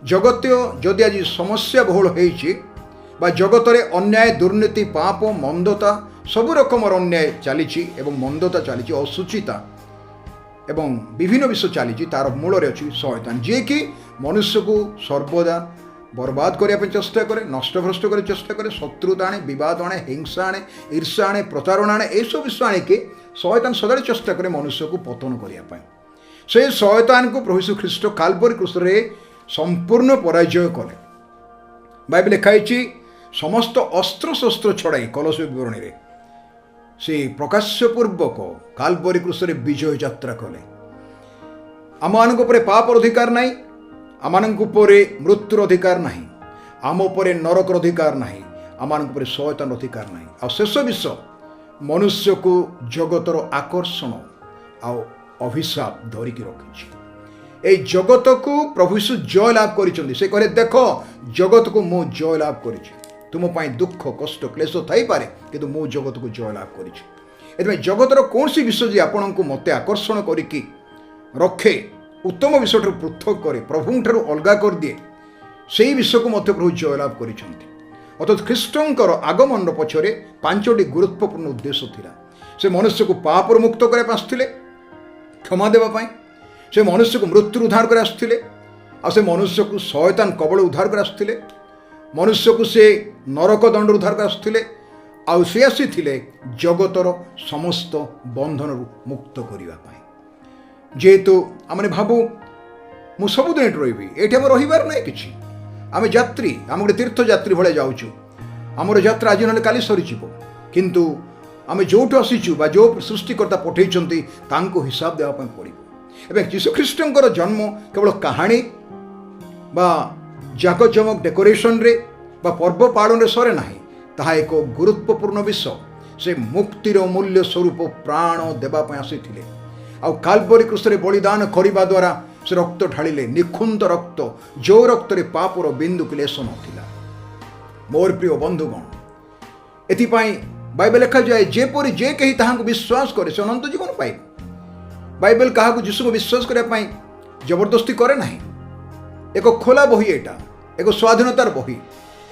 जगत जदि आज समस्या बहुल होइछि बा जगत रे अन्याय दुर्नीति पाप मंदता सब रकम अन्याय चली एवं मंदता चली असुचिता एवं विभिन्न विषय चली तार मूल रे अछि शैतान जे कि मनुष्य को सर्वदा बर्बाद करने चेष्टा करे नष्टभ्रष्ट कर चेष्टा करे शत्रुता आने विवाद आने हिंसा आने ईर्षा आने प्रतारणा आने यह विषय आणिके शैतान सदा चेष्टा करे मनुष्य को पतन करने से शैतान को प्रभु यीशु ख्रीष्ट काल्वरी क्रूस रे संपूर्ण पराजय कले बाइबल लिखाई समस्त अस्त्र शस्त्र छड़ाई कलश विवरणी रे से प्रकाशपूर्वक काल्वरी क्रूस रे विजय यात्रा कले आम पर पापर अधिकार नहीं आमानंक उपरे मृत्युर अधिकार नहीं आम उपरे नरकर अधिकार नहीं आमानंक उपरे शैतान अधिकार नहीं आ शेष विषय मनुष्य को जगतर आकर्षण आ अभिशाप धरिकी रखी ए जगत को प्रभु यीशु जय लाभ करिसें से कहले देख जगत को मु जय लाभ करिछि तुम पाई दुख कष्ट क्लेश थाई पारे किंतु मु जगत को जय लाभ करिछि एतमे जगतर कौन सी विषय जे आपन को मते आकर्षण करिकी रखे उत्तम विषय पृथक करे प्रभु ठारू अलगा कर दिए से विषय को मध्य प्रभु जयलाभ करिसेंति अर्थात ख्रीष्टंकर आगमन पछरे 5टी गुरुत्वपूर्ण उद्देश्य थिला से मनुष्य को पाप मुक्त करने आसुथिले क्षमा देवा पाई से मनुष्य को मृत्यु उद्धार कर आसुथिले आ से मनुष्य को शैतान कबल उद्धार कर आसुथिले मनुष्य को से नरक दंड उद्धार कर आसुथिले आ से आसीथिले जगतर समस्त बंधन मुक्त करने जेहेतु आम भावु मु सबुदिन रही ये आम रहीबार ना कि आम यात्री आम गोटे तीर्थयात्री भाई जाऊँ आमर यात्रा आज ना काली सरी किंतु आम जो आसीचु बा जो सृष्टिकर्ता पठेइछंती तांको हिसाब देवाई पड़ो एवं यीशुख्रीष्टंकर जन्म केवल कहानी बा जाकजमक डेकोरेशन रे बा पर्व पालन रे सरे नाही ताहा एक गुरुत्वपूर्ण विषय से मुक्तिर मूल्य स्वरूप प्राण देवाई आसीथिले आ काल्वरी क्रूस रे बलिदान करने द्वारा से रक्त ढालिले निखुंत रक्त जो रक्त रे पापर बिंदु क्लेश नथिला मोर प्रिय बंधुगण एथिपाई बाइबल लिखा जाए जेपरि जे कही ताहां विश्वास करे से अनंत जीवन पाइब बाइबल काहाकू यीशु को विश्वास करने पाई जबरदस्ती करे नाही एक खोला बही एटा एक स्वाधीनतार बही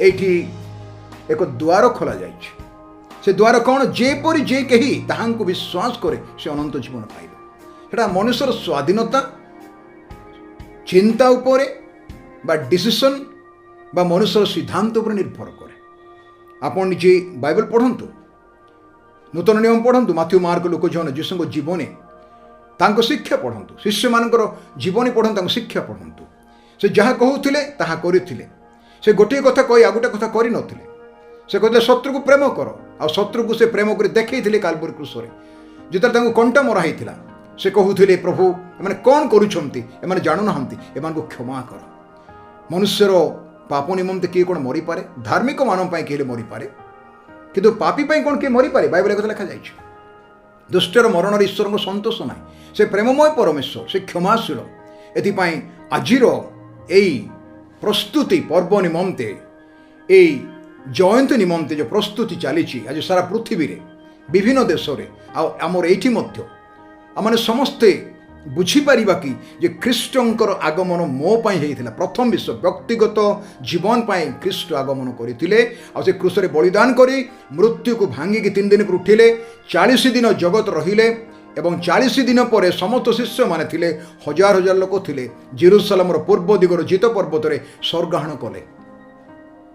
एठी एक द्वार खोला जाइछ से द्वार कौन जेपरि जे कही ताहां विश्वास करे से अनंत जीवन पाइब सेटा मनुष्यर स्वाधीनता चिंता उपरे बा डिसीजन बा मनुष्यर सिद्धांत उपर निर्भर करे आपण निजे बाइबल पढ़ंतु नूतन नियम पढ़ंतु माथ्यू मार्क लोक जन जीशु जीवनी तांको शिक्षा पढ़ंतु शिष्य मानकर जीवनी पढ़ंतु तांको शिक्षा पढ़ंतु से जहाँ कहूथिले ताहा करिथिले से गोटे कथा कहि आ गोटे कथा करि नथिले से कहते शत्रु को प्रेम कर आ शत्रु को से प्रेम कर देखैथिले काल्वरी क्रूस रे जेतरे तांको कंटा मरा हैथिला से कहूथिले प्रभु एमाने कौन करुछंती एमाने जानु नाहंती एमान को क्षमा कर मनुष्यर पाप निमंते किए कौन मरी पारे धार्मिक मान किए मरी पारे किंतु पापी पाई कौन किए मरी पारे बाइबल कथा लिखा जाइछ दुष्टर मरण ईश्वर को संतोष ना से प्रेममय परमेश्वर से क्षमाशील एथिपाई आजिर एई प्रस्तुति पर्व निमंते एई जयंती निमंते जो प्रस्तुति चली आज सारा पृथ्वी रे विभिन्न देश रे आमर एठी मध्य आमने समस्ते बुझीपार कि जे ख्रीष्टर आगमन मो होता प्रथम विश्व व्यक्तिगत जीवन पाई ख्रीष्ट आगमन करते से क्रूसरे बलिदान कर मृत्यु को भांगिकी 3 दिन पर उठिले 40 दिन जगत रहिले एवं 40 दिन पर समस्त शिष्य माने थिले हजार हजार लोक थिले जेरुसलेम पूर्व दिगर जित पर्वत में स्वर्गाहन कले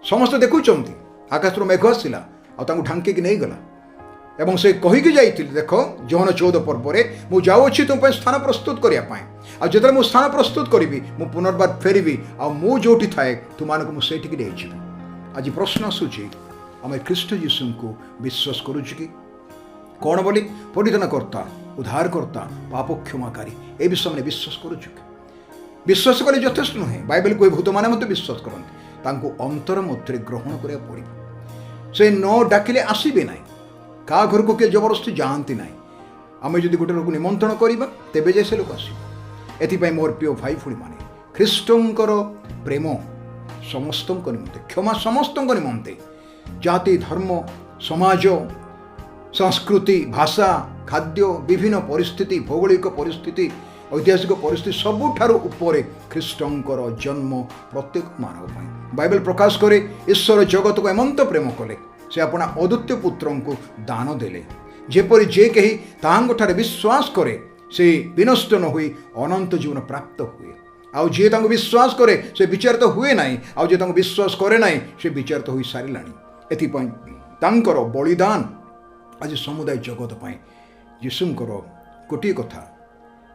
समस्त देखुंट आकाश मेघ आसला ढांकी नहीं गला एवं से कहीकि जाइए देख जौन 14 पर्व मुझे जाऊँगी तुम स्थान प्रस्तुत करने आते मुझे स्थान प्रस्तुत करी मु पुनर्बार फेरबी आउटी थाए तुमको मुझे आज प्रश्न आसूची आम ख्रीष्ट जीशु को विश्वास करुचु कि कौन बोली परिधानकर्ता उद्धारकर्ता पाप क्षमाकारी ए विषय में विश्वास करुचु कि विश्वास कले यथेष्ट नुहे बाइबल को भूत मैंने विश्वास करते अंतर मध्य ग्रहण करा पड़े से न डाकिले आसबे ना का घर को किए जबरदस्ती जाती ना आम जो गोटे लोक निमंत्रण करवा तेबे जाए से लोक आस एपाई मोर प्रिय भाई फुड़ी माने ख्रीष्टर प्रेम समस्त निमंते क्षमा समस्त निमंते जाति धर्म समाज संस्कृति भाषा खाद्य विभिन्न परिस्थिति भौगोलिक परिस्थिति ऐतिहासिक परिस्थिति सबुठार उपरे ख्रीष्टर जन्म प्रत्येक मानव बाइबल प्रकाश करे ईश्वर जगत को एमंत प्रेम कले से अपना अद्वितीय पुत्र को दान देले जेपरी जे कही ताहांठारे विश्वास करे से विनष्ट न हुई अनंत जीवन प्राप्त हुए आउ जे तांको विश्वास करे से विचारित हुए ना आउ जे तांको विश्वास करे ना से विचारित हो साराणी एथिपाई तांकर बलिदान आज समुदाय जगत पाई यीशुंकर गोटे कथा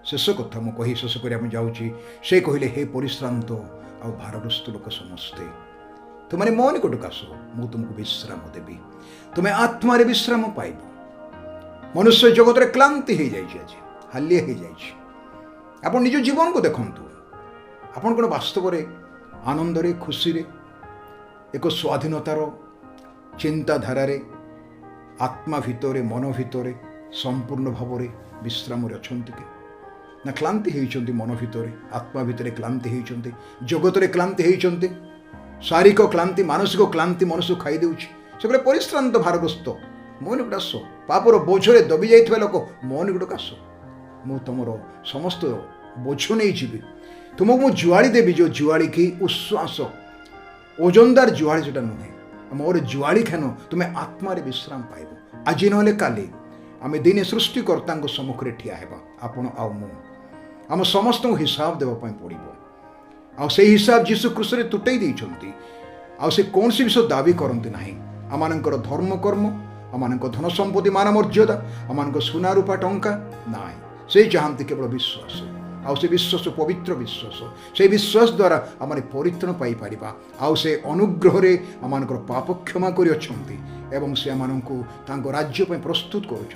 शेष कथा मु कही शेष करने जाऊँगी से कहले हे परिश्रांत आ भारग्रस्त लोक समस्ते तुमने मो निकटक आस मु तुमको विश्राम देवी तुम्हें आत्मा विश्राम पाइब मनुष्य जगत रे क्लांति हो जाए आज हालिया हो जाए आप निज जीवन को देखु आपन कौन वास्तव में आनंद खुशी रे एक स्वाधीनतार चिंताधारा आत्मा भितर मन भितर संपूर्ण भाव में विश्राम अच्छा कि ना क्लांति होती मन भितर आत्मा भितर क्लांति होती जगत रे क्लांति होती शारीरिक क्लांति मानसिक क्लांति मनुष्य खाई देउछि से कहले परिश्रांत भारग्रस्त मो निकट आस पापर बोझरे दबी जाइथिबा लोक मो निकट आस मु तुमर समस्त बोझ नहीं जीवी तुमको मु जुआली देवी जो जुआली की उश्वास ओजनदार जुआली जोटा नुहे मोर जुआली खान तुम्हें आत्मा विश्राम पाइब आज ना काली आम दिने सृष्टिकर्ता सम्मुखें ठिया हेबा आपण आउ मु आम समस्त हिसाब देवाई पड़ो से हिसाब जीशु क्रूस रे तुटई देइछंती से कौन सी विषय दाबी करती ना आमर धर्म कर्म आम धन संपत्ति मान मर्यादा आम सुना रूपा टंका ना से चाहती केवल विश्वास से विश्वास पवित्र विश्वास से विश्वास द्वारा आम परित्राण पाई आउ से अनुग्रह आम पाप क्षमा कर एवं से आम राज्य प्रस्तुत करुँच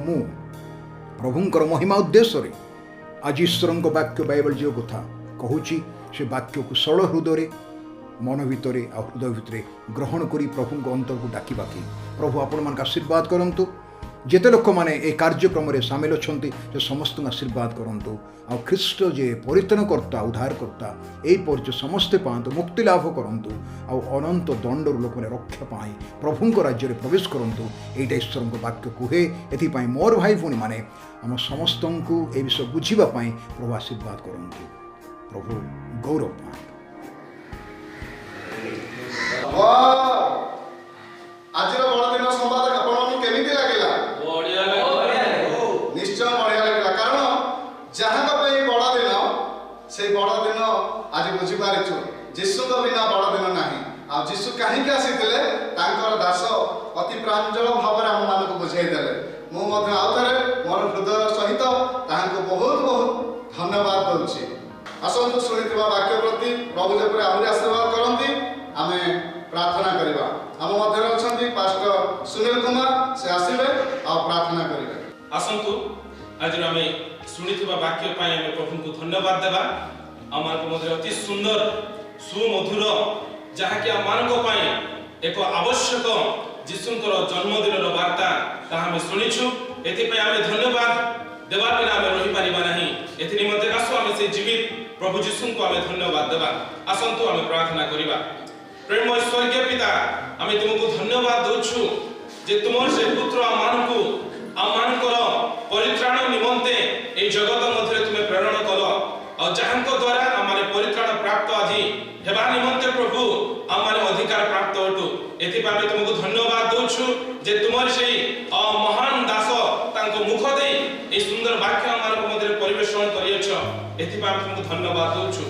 मु प्रभुंकर महिमा उद्देश्य आज ईश्वर वाक्य बाइबल जो कथा कहूँ से वाक्य को सरल हृदय मन भितर आ हृदय भितर ग्रहण करी प्रभु अंतर को डाकिबा कि प्रभु आपण मान आशीर्वाद करंतु जेते लोक मैंने ये कार्यक्रम में सामिल अच्छा से समस्त आशीर्वाद करंतु आ ख्रीष्ट जे परित्राणकर्ता उद्धारकर्ता यही परिचय समस्ते पातु मुक्ति लाभ करंतु आ अनंत दंडर लोक मैंने रक्षा पाई प्रभु राज्य में प्रवेश करंतु एटा ईश्वर वाक्य कहे एथिपाई मोर भाई भूणी माने आम समस्त को ए विषय बुझापी प्रभु आशीर्वाद करंतु प्रभु गौरव पाए आज बड़दिन संवाद आपको केमी लगे निश्चय बढ़िया लगे कारण जहाँ बड़दिन से बड़दिन आज बुझीपारिचु जीशु बिना बड़दिन ना आ जीशु कहीं आसी दास अति प्रांजल भाव में आम मान बुझेदे मुझे आउ थे मोर हृदय सहित बहुत बहुत धन्यवाद दूसरी आसतु शुणी वाक्य प्रति प्रभु जब आहरी आशीर्वाद करती आम प्रार्थना करवा आम मध्य अच्छा पास्टर सुनील कुमार से आसवे आ प्रार्थना करेंगे आसतु आज आम शुणी वाक्य आम प्रभु को धन्यवाद देवा आम मध्य अति सुंदर सुमधुर जहाँकि आम एक आवश्यक जीशुंकर जन्मदिन वार्ता ताहा शुणीचु एथिपाई आम धन्यवाद देवार बिना आम रही पारिबा नाही एथि निमंते आसु आम से जीवित प्रभु जीशु को आम धन्यवाद देवा आसंतु आम प्रार्थना करिबा प्रेम स्वर्गीय पिता आम तुमको धन्यवाद दउछु जे तुमर से पुत्र आम को परित्राण निमंते এই জগত মধ্যে তুমি প্রেরণ কল আর যাহাঙ্ক দ্বারা আমারে পরিত্রাণ প্রাপ্ত আজি হেবা নিমন্তে প্রভু আমারে অধিকার প্রাপ্ত হটু এথিপাবে তোমাকে ধন্যবাদ দউছু যে তোমার সেই মহান দাস তাঙ্ক মুখ দেই এই সুন্দর বাক্য আমার মধ্যে পরিবেশন করিয়েছ এথিপাবে তোমাকে ধন্যবাদ দউছু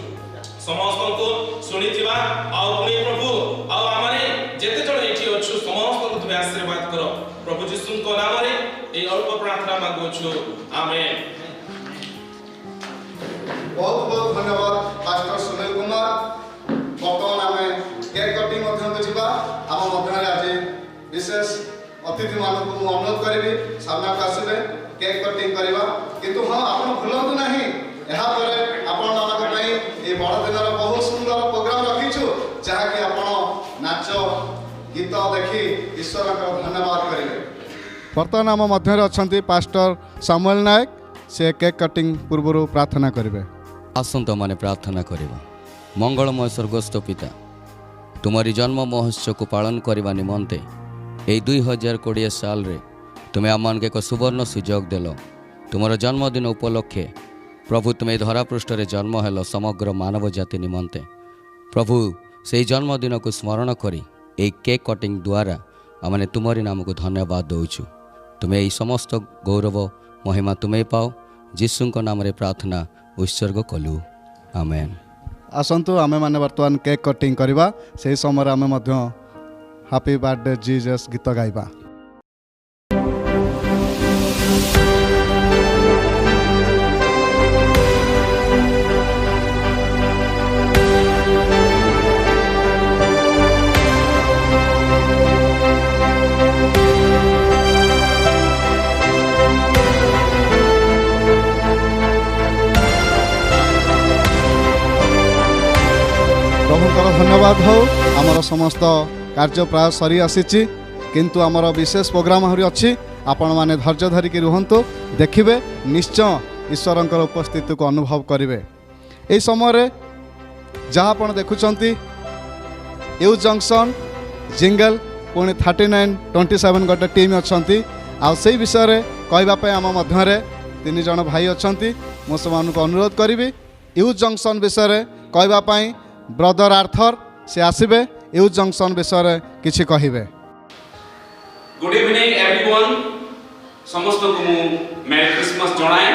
ସମସ୍ତଙ୍କୁ ଶୁଣିଥିବା ଆଉ ପୁଣି ପ୍ରଭୁ ଆଉ ଆମମାନେ ଯେତେ ଜଣ ଏଠି ଅଛୁ ସମସ୍ତଙ୍କୁ ତୁମେ ଆଶୀର୍ବାଦ କର ପ୍ରଭୁ ଯୀଶୁଙ୍କ ନାମରେ ଏହି ଅଳ୍ପ ପ୍ରାର୍ଥନା ମାଗୁଅଛୁ ଆମେନ୍। ବହୁତ ବହୁତ ଧନ୍ୟବାଦ ପାଷ୍ଟର ସୁନୀଲ କୁମାର। ବର୍ତ୍ତମାନ ଆମେ କେକ୍ କଟିଂ ମଧ୍ୟକୁ ଯିବା। ଆମ ମଧ୍ୟରେ ଆଜି ବିଶେଷ ଅତିଥିମାନଙ୍କୁ ମୁଁ ଅନୁରୋଧ କରିବି ସାମ୍ନାକୁ ଆସିବେ କେକ୍ କଟିଂ କରିବା। କିନ୍ତୁ ହଁ ଆପଣ ଭୁଲନ୍ତୁ ନାହିଁ ଏହାପରେ ଆପଣମାନଙ୍କ ପାଇଁ এই ବଡ଼ଦିନର ବହୁତ ସୁନ୍ଦର ପ୍ରୋଗ୍ରାମ ରଖିଛୁ ଯାହାକି ଆପଣ ନାଚ ଗୀତ ଦେଖି ଈଶ୍ୱରଙ୍କର ଧନ୍ୟବାଦ କରିବେ। ବର୍ତ୍ତମାନ ଆମ ମଧ୍ୟରେ ଅଛନ୍ତି ପାଷ୍ଟର ସାମୁଏଲ ନାୟକ। ସେ କେକ୍ କଟିଂ ପୂର୍ବରୁ ପ୍ରାର୍ଥନା କରିବେ। ଆସନ୍ତୁ ମାନେ ପ୍ରାର୍ଥନା କରିବା। ମଙ୍ଗଳମୟ ସ୍ୱର୍ଗସ୍ଥ ପିତା, ତୁମରି ଜନ୍ମ ମହୋତ୍ସବକୁ ପାଳନ କରିବା ନିମନ୍ତେ ଏହି 2020 ସାଲରେ ତୁମେ ଆମମାନଙ୍କୁ ଏକ ସୁବର୍ଣ୍ଣ ସୁଯୋଗ ଦେଲ। ତୁମର ଜନ୍ମଦିନ ଉପଲକ୍ଷେ ପ୍ରଭୁ ତୁମେ ଧରାପୃଷ୍ଠରେ ଜନ୍ମ ହେଲ ସମଗ୍ର ମାନବ ଜାତି ନିମନ୍ତେ। ପ୍ରଭୁ ସେହି ଜନ୍ମଦିନକୁ ସ୍ମରଣ କରି ଏହି କେକ୍ କଟିଂ ଦ୍ୱାରା ଆମେ ତୁମରି ନାମକୁ ଧନ୍ୟବାଦ ଦେଉଛୁ। ତୁମେ ଏହି ସମସ୍ତ ଗୌରବ ମହିମା ତୁମେ ପାଅ। ଯୀଶୁଙ୍କ ନାମରେ ପ୍ରାର୍ଥନା ଉତ୍ସର୍ଗ କଲୁ, ଆମେନ୍। ଆସନ୍ତୁ ଆମେମାନେ ବର୍ତ୍ତମାନ କେକ୍ କଟିଂ କରିବା। ସେହି ସମୟରେ ଆମେ ମଧ୍ୟ ହାପି ବାର୍ଥଡେ ଜିଜସ୍ ଗୀତ ଗାଇବା। ପ୍ରଭୁଙ୍କର ଧନ୍ୟବାଦ ହେଉ। ଆମର ସମସ୍ତ କାର୍ଯ୍ୟ ପ୍ରାୟ ସରି ଆସିଛି, କିନ୍ତୁ ଆମର ବିଶେଷ ପ୍ରୋଗ୍ରାମ ଆହୁରି ଅଛି। ଆପଣମାନେ ଧୈର୍ଯ୍ୟ ଧରିକି ରୁହନ୍ତୁ, ଦେଖିବେ ନିଶ୍ଚୟ ଈଶ୍ୱରଙ୍କର ଉପସ୍ଥିତିକୁ ଅନୁଭବ କରିବେ। ଏହି ସମୟରେ ଯାହା ଆପଣ ଦେଖୁଛନ୍ତି ୟୁ ଜଙ୍କସନ୍ ଜିଙ୍ଗଲ ପୁଣି 3927 ଗୋଟେ ଟିମ୍ ଅଛନ୍ତି। ଆଉ ସେଇ ବିଷୟରେ କହିବା ପାଇଁ ଆମ ମଧ୍ୟରେ 3 ଜଣ ଭାଇ ଅଛନ୍ତି। ମୁଁ ସେମାନଙ୍କୁ ଅନୁରୋଧ କରିବି ୟୁ ଜଙ୍କସନ୍ ବିଷୟରେ କହିବା ପାଇଁ ବ୍ରଦର ଆର୍ଥର ସେ ଆସିବେ ୟୁ ଜଙ୍କସନ୍ ବିଷୟରେ କିଛି କହିବେ। Good evening everyone. ସମସ୍ତଙ୍କୁ ମୁଁ ମେରି କ୍ରିସମାସ୍ ଜଣାଏ।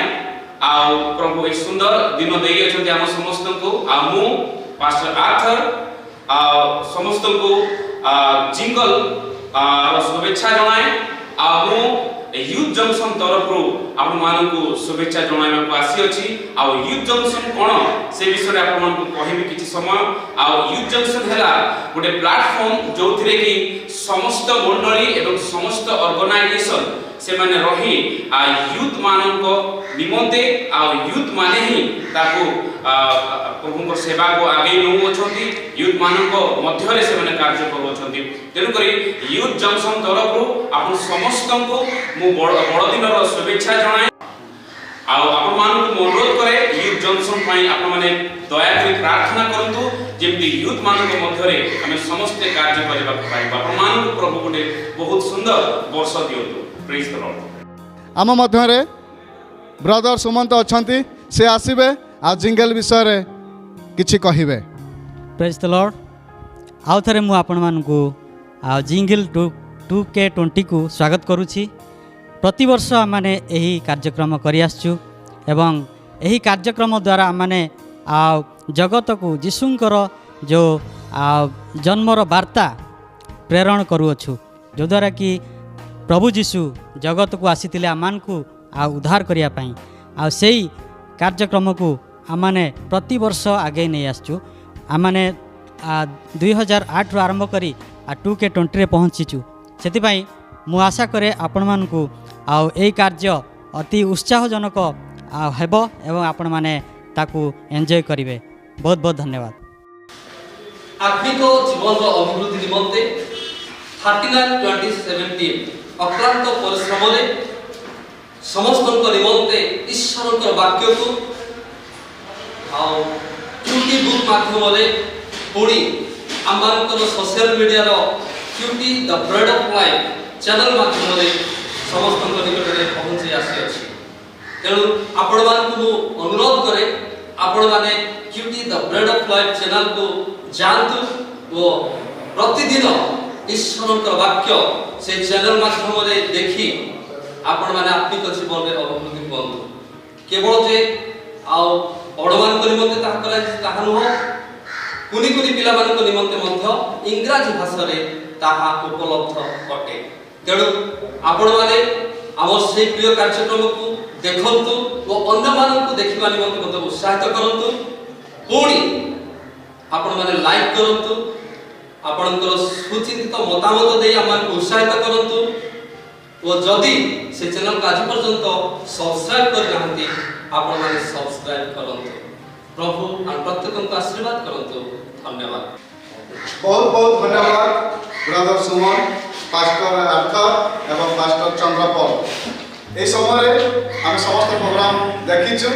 ଆଉ ପ୍ରଭୁ ଏହି ସୁନ୍ଦର ଦିନ ଦେଇଅଛନ୍ତି ଆମ ସମସ୍ତଙ୍କୁ। ଆଉ ମୁଁ ପାଷ୍ଟର ଆର୍ଥର ଆଉ ସମସ୍ତଙ୍କୁ ଜିଙ୍ଗଲ ଶୁଭେଚ୍ଛା ଜଣାଏ। ଆଉ ମୁଁ ୟୁଥ୍ ଜଙ୍କସନ୍ ତରଫରୁ ଆପଣମାନଙ୍କୁ ଶୁଭେଚ୍ଛା ଜଣାଇବାକୁ ଆସିଅଛି। ଆଉ ୟୁଥ୍ ଜଙ୍କସନ୍ କ'ଣ ସେ ବିଷୟରେ ଆପଣମାନଙ୍କୁ କହିବି କିଛି ସମୟ। ଆଉ ୟୁଥ୍ ଜଙ୍କସନ୍ ହେଲା ଗୋଟେ ପ୍ଲାଟଫର୍ମ ଯେଉଁଥିରେ କି ସମସ୍ତ ମଣ୍ଡଳୀ ଏବଂ ସମସ୍ତ ଅର୍ଗାନାଇଜେସନ୍ ସେମାନେ ରହି ୟୁଥ୍ ମାନଙ୍କ ନିମନ୍ତେ ଆଉ ୟୁଥ୍ ମାନେ ହିଁ ତାକୁ ପ୍ରଭୁଙ୍କ ସେବାକୁ ଆଗେଇ ନେଉଅଛନ୍ତି। ୟୁଥ୍ ମାନଙ୍କ ମଧ୍ୟରେ ସେମାନେ କାର୍ଯ୍ୟ କରୁଅଛନ୍ତି। ତେଣୁକରି ୟୁଥ୍ ଜଙ୍କସନ୍ ତରଫରୁ ଆପଣ ସମସ୍ତଙ୍କୁ ମୁଁ ବଡ଼ଦିନର ଶୁଭେଚ୍ଛା ଜଣାଏ। ଆଉ ଆପଣମାନଙ୍କୁ ମୁଁ ଅନୁରୋଧ କରେ ୟୁଥ୍ ଜଙ୍କସନ୍ ପାଇଁ ଆପଣମାନେ ଦୟାକରି ପ୍ରାର୍ଥନା କରନ୍ତୁ ଯେମିତି ୟୁଥ୍ ମାନଙ୍କ ମଧ୍ୟରେ ଆମେ ସମସ୍ତେ କାର୍ଯ୍ୟ କରିବାକୁ ପାରିବା। ଆପଣମାନଙ୍କୁ ପ୍ରଭୁ ଗୋଟେ ବହୁତ ସୁନ୍ଦର ବର୍ଷ ଦିଅନ୍ତୁ। ପ୍ରେଜ୍ ଦ ଲର୍ଡ। ଆମ ମଧ୍ୟରେ ବ୍ରଦର ସୁମନ୍ତ ଅଛନ୍ତି, ସେ ଆସିବେ ଆଉ ଜିଙ୍ଗଲ ବିଷୟରେ କିଛି କହିବେ। ପ୍ରେଜ୍ ଦ ଲର୍ଡ। ଆଉ ଥରେ ମୁଁ ଆପଣମାନଙ୍କୁ ଆଉ ଜିଙ୍ଗଲ 2K20କୁ ସ୍ୱାଗତ କରୁଛି। ପ୍ରତିବର୍ଷ ଆମେ ଏହି କାର୍ଯ୍ୟକ୍ରମ କରିଆସୁଛୁ ଏବଂ ଏହି କାର୍ଯ୍ୟକ୍ରମ ଦ୍ୱାରା ଆମେ ଆଉ ଜଗତକୁ ଯୀଶୁଙ୍କର ଯେଉଁ ଜନ୍ମର ବାର୍ତ୍ତା ପ୍ରେରଣ କରୁଅଛୁ, ଯଦ୍ୱାରା କି ପ୍ରଭୁ ଯୀଶୁ ଜଗତକୁ ଆସିଥିଲେ ଆମମାନଙ୍କୁ ଆଉ ଉଦ୍ଧାର କରିବା ପାଇଁ। ଆଉ ସେଇ କାର୍ଯ୍ୟକ୍ରମକୁ ଆମେ ପ୍ରତିବର୍ଷ ଆଗେଇ ନେଇ ଆସୁଛୁ। ଆମେ 2008ରୁ ଆରମ୍ଭ କରି 2K20ରେ ପହଞ୍ଚିଛୁ। ସେଥିପାଇଁ ମୁଁ ଆଶା କରେ ଆପଣମାନଙ୍କୁ ଆଉ ଏହି କାର୍ଯ୍ୟ ଅତି ଉତ୍ସାହଜନକ ହେବ ଏବଂ ଆପଣମାନେ ତାକୁ ଏନ୍ଜୟ କରିବେ। ବହୁତ ବହୁତ ଧନ୍ୟବାଦ। ଆତ୍ମିକ ଜୀବନର ଅଭିବୃଦ୍ଧି ନିମନ୍ତେ 3927 ଅକ୍ଲାନ୍ତ ପରିଶ୍ରମରେ ସମସ୍ତଙ୍କ ନିମନ୍ତେ ଈଶ୍ୱରଙ୍କର ବାକ୍ୟକୁ ଆଉ କ୍ୟୁଟି ବୁକ୍ ମାଧ୍ୟମରେ ପୁଣି ଆମମାନଙ୍କର ସୋସିଆଲ ମିଡ଼ିଆର QT the bread of life channel ମାଧ୍ୟମରେ ସମସ୍ତଙ୍କ ନିକଟରେ ପହଞ୍ଚି ଆସିଅଛି। तेणु आपण मानकु अनुरोध करे आपण माने क्यूटी the bread of life channel को जानतु वो प्रतिदिन ईश्वर वाक्य से चैनल माध्यम रे देखी आपण माने आत्मिक जीवन रे अभिवृद्धि करंतु केवल जे आउ बड़मान को निमंते ताहा कला ताहा नुह कुनी कुनी पिला मान को निमंते मध्य इंग्रजी भाषा रे ताहा उपलब्ध अटे तेणु आपण माने आम से प्रिय कार्यक्रम को देखंतु और अन्य मानन को देखिबा निमंते मते उत्साहित करंतु पुणी आपण माने लाइक करंतु आपणकर सुचिंतित मतामत दे आमान को उत्साहित करंतु और जदि से चैनल को आज पर्यंत सब्सक्राइब कर नाहंती आपण माने सब्सक्राइब करंतु प्रभु और प्रत्येक को आशीर्वाद करंतु धन्यवाद बहुत बहुत धन्यवाद ब्रदर सुमन पास्टर आर्थर एवं पास्टर चंद्रपाल ए समय हम समस्त प्रोग्राम देखिछु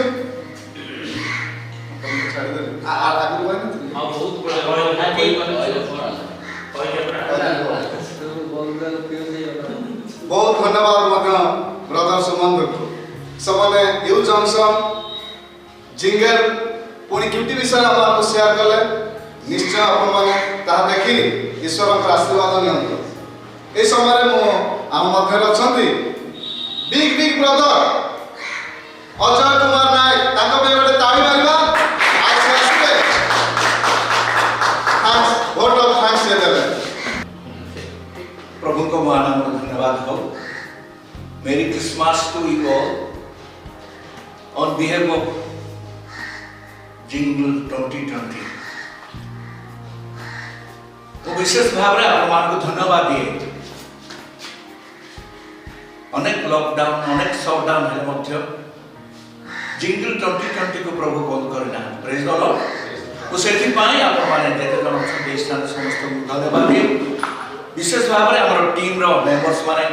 बहुत धन्यवाद ब्रदर सुमन को सबने यू जंक्शन जिंगल पुणी क्यूटी विषय आपको शेयर कले निश्चय आपण माने ताहा देखि ईश्वर का आशीर्वाद नियंतु ए समय मु आम मध्य अछंती big big brother Ajay Kumar Nayak ताको पे गोटे ताली मारिबा आज से आसीबे थैंक्स वोट ऑफ थैंक्स दे देबे प्रभु को महान धन्यवाद हो merry Christmas to you all on behalf of jingle 2020 तो विशेष भाव रे आपन को धन्यवाद दिए अनेक लॉकडाउन अनेक शटडाउन है मध्य जिंगल 2020 को प्रभु कॉल करना प्रेज द लॉर्ड तो सेठी पाई आपन माने जेते जन छे स्थान समस्त को धन्यवाद दिए विशेष भाव रे हमर टीम रो मेंबर्स माने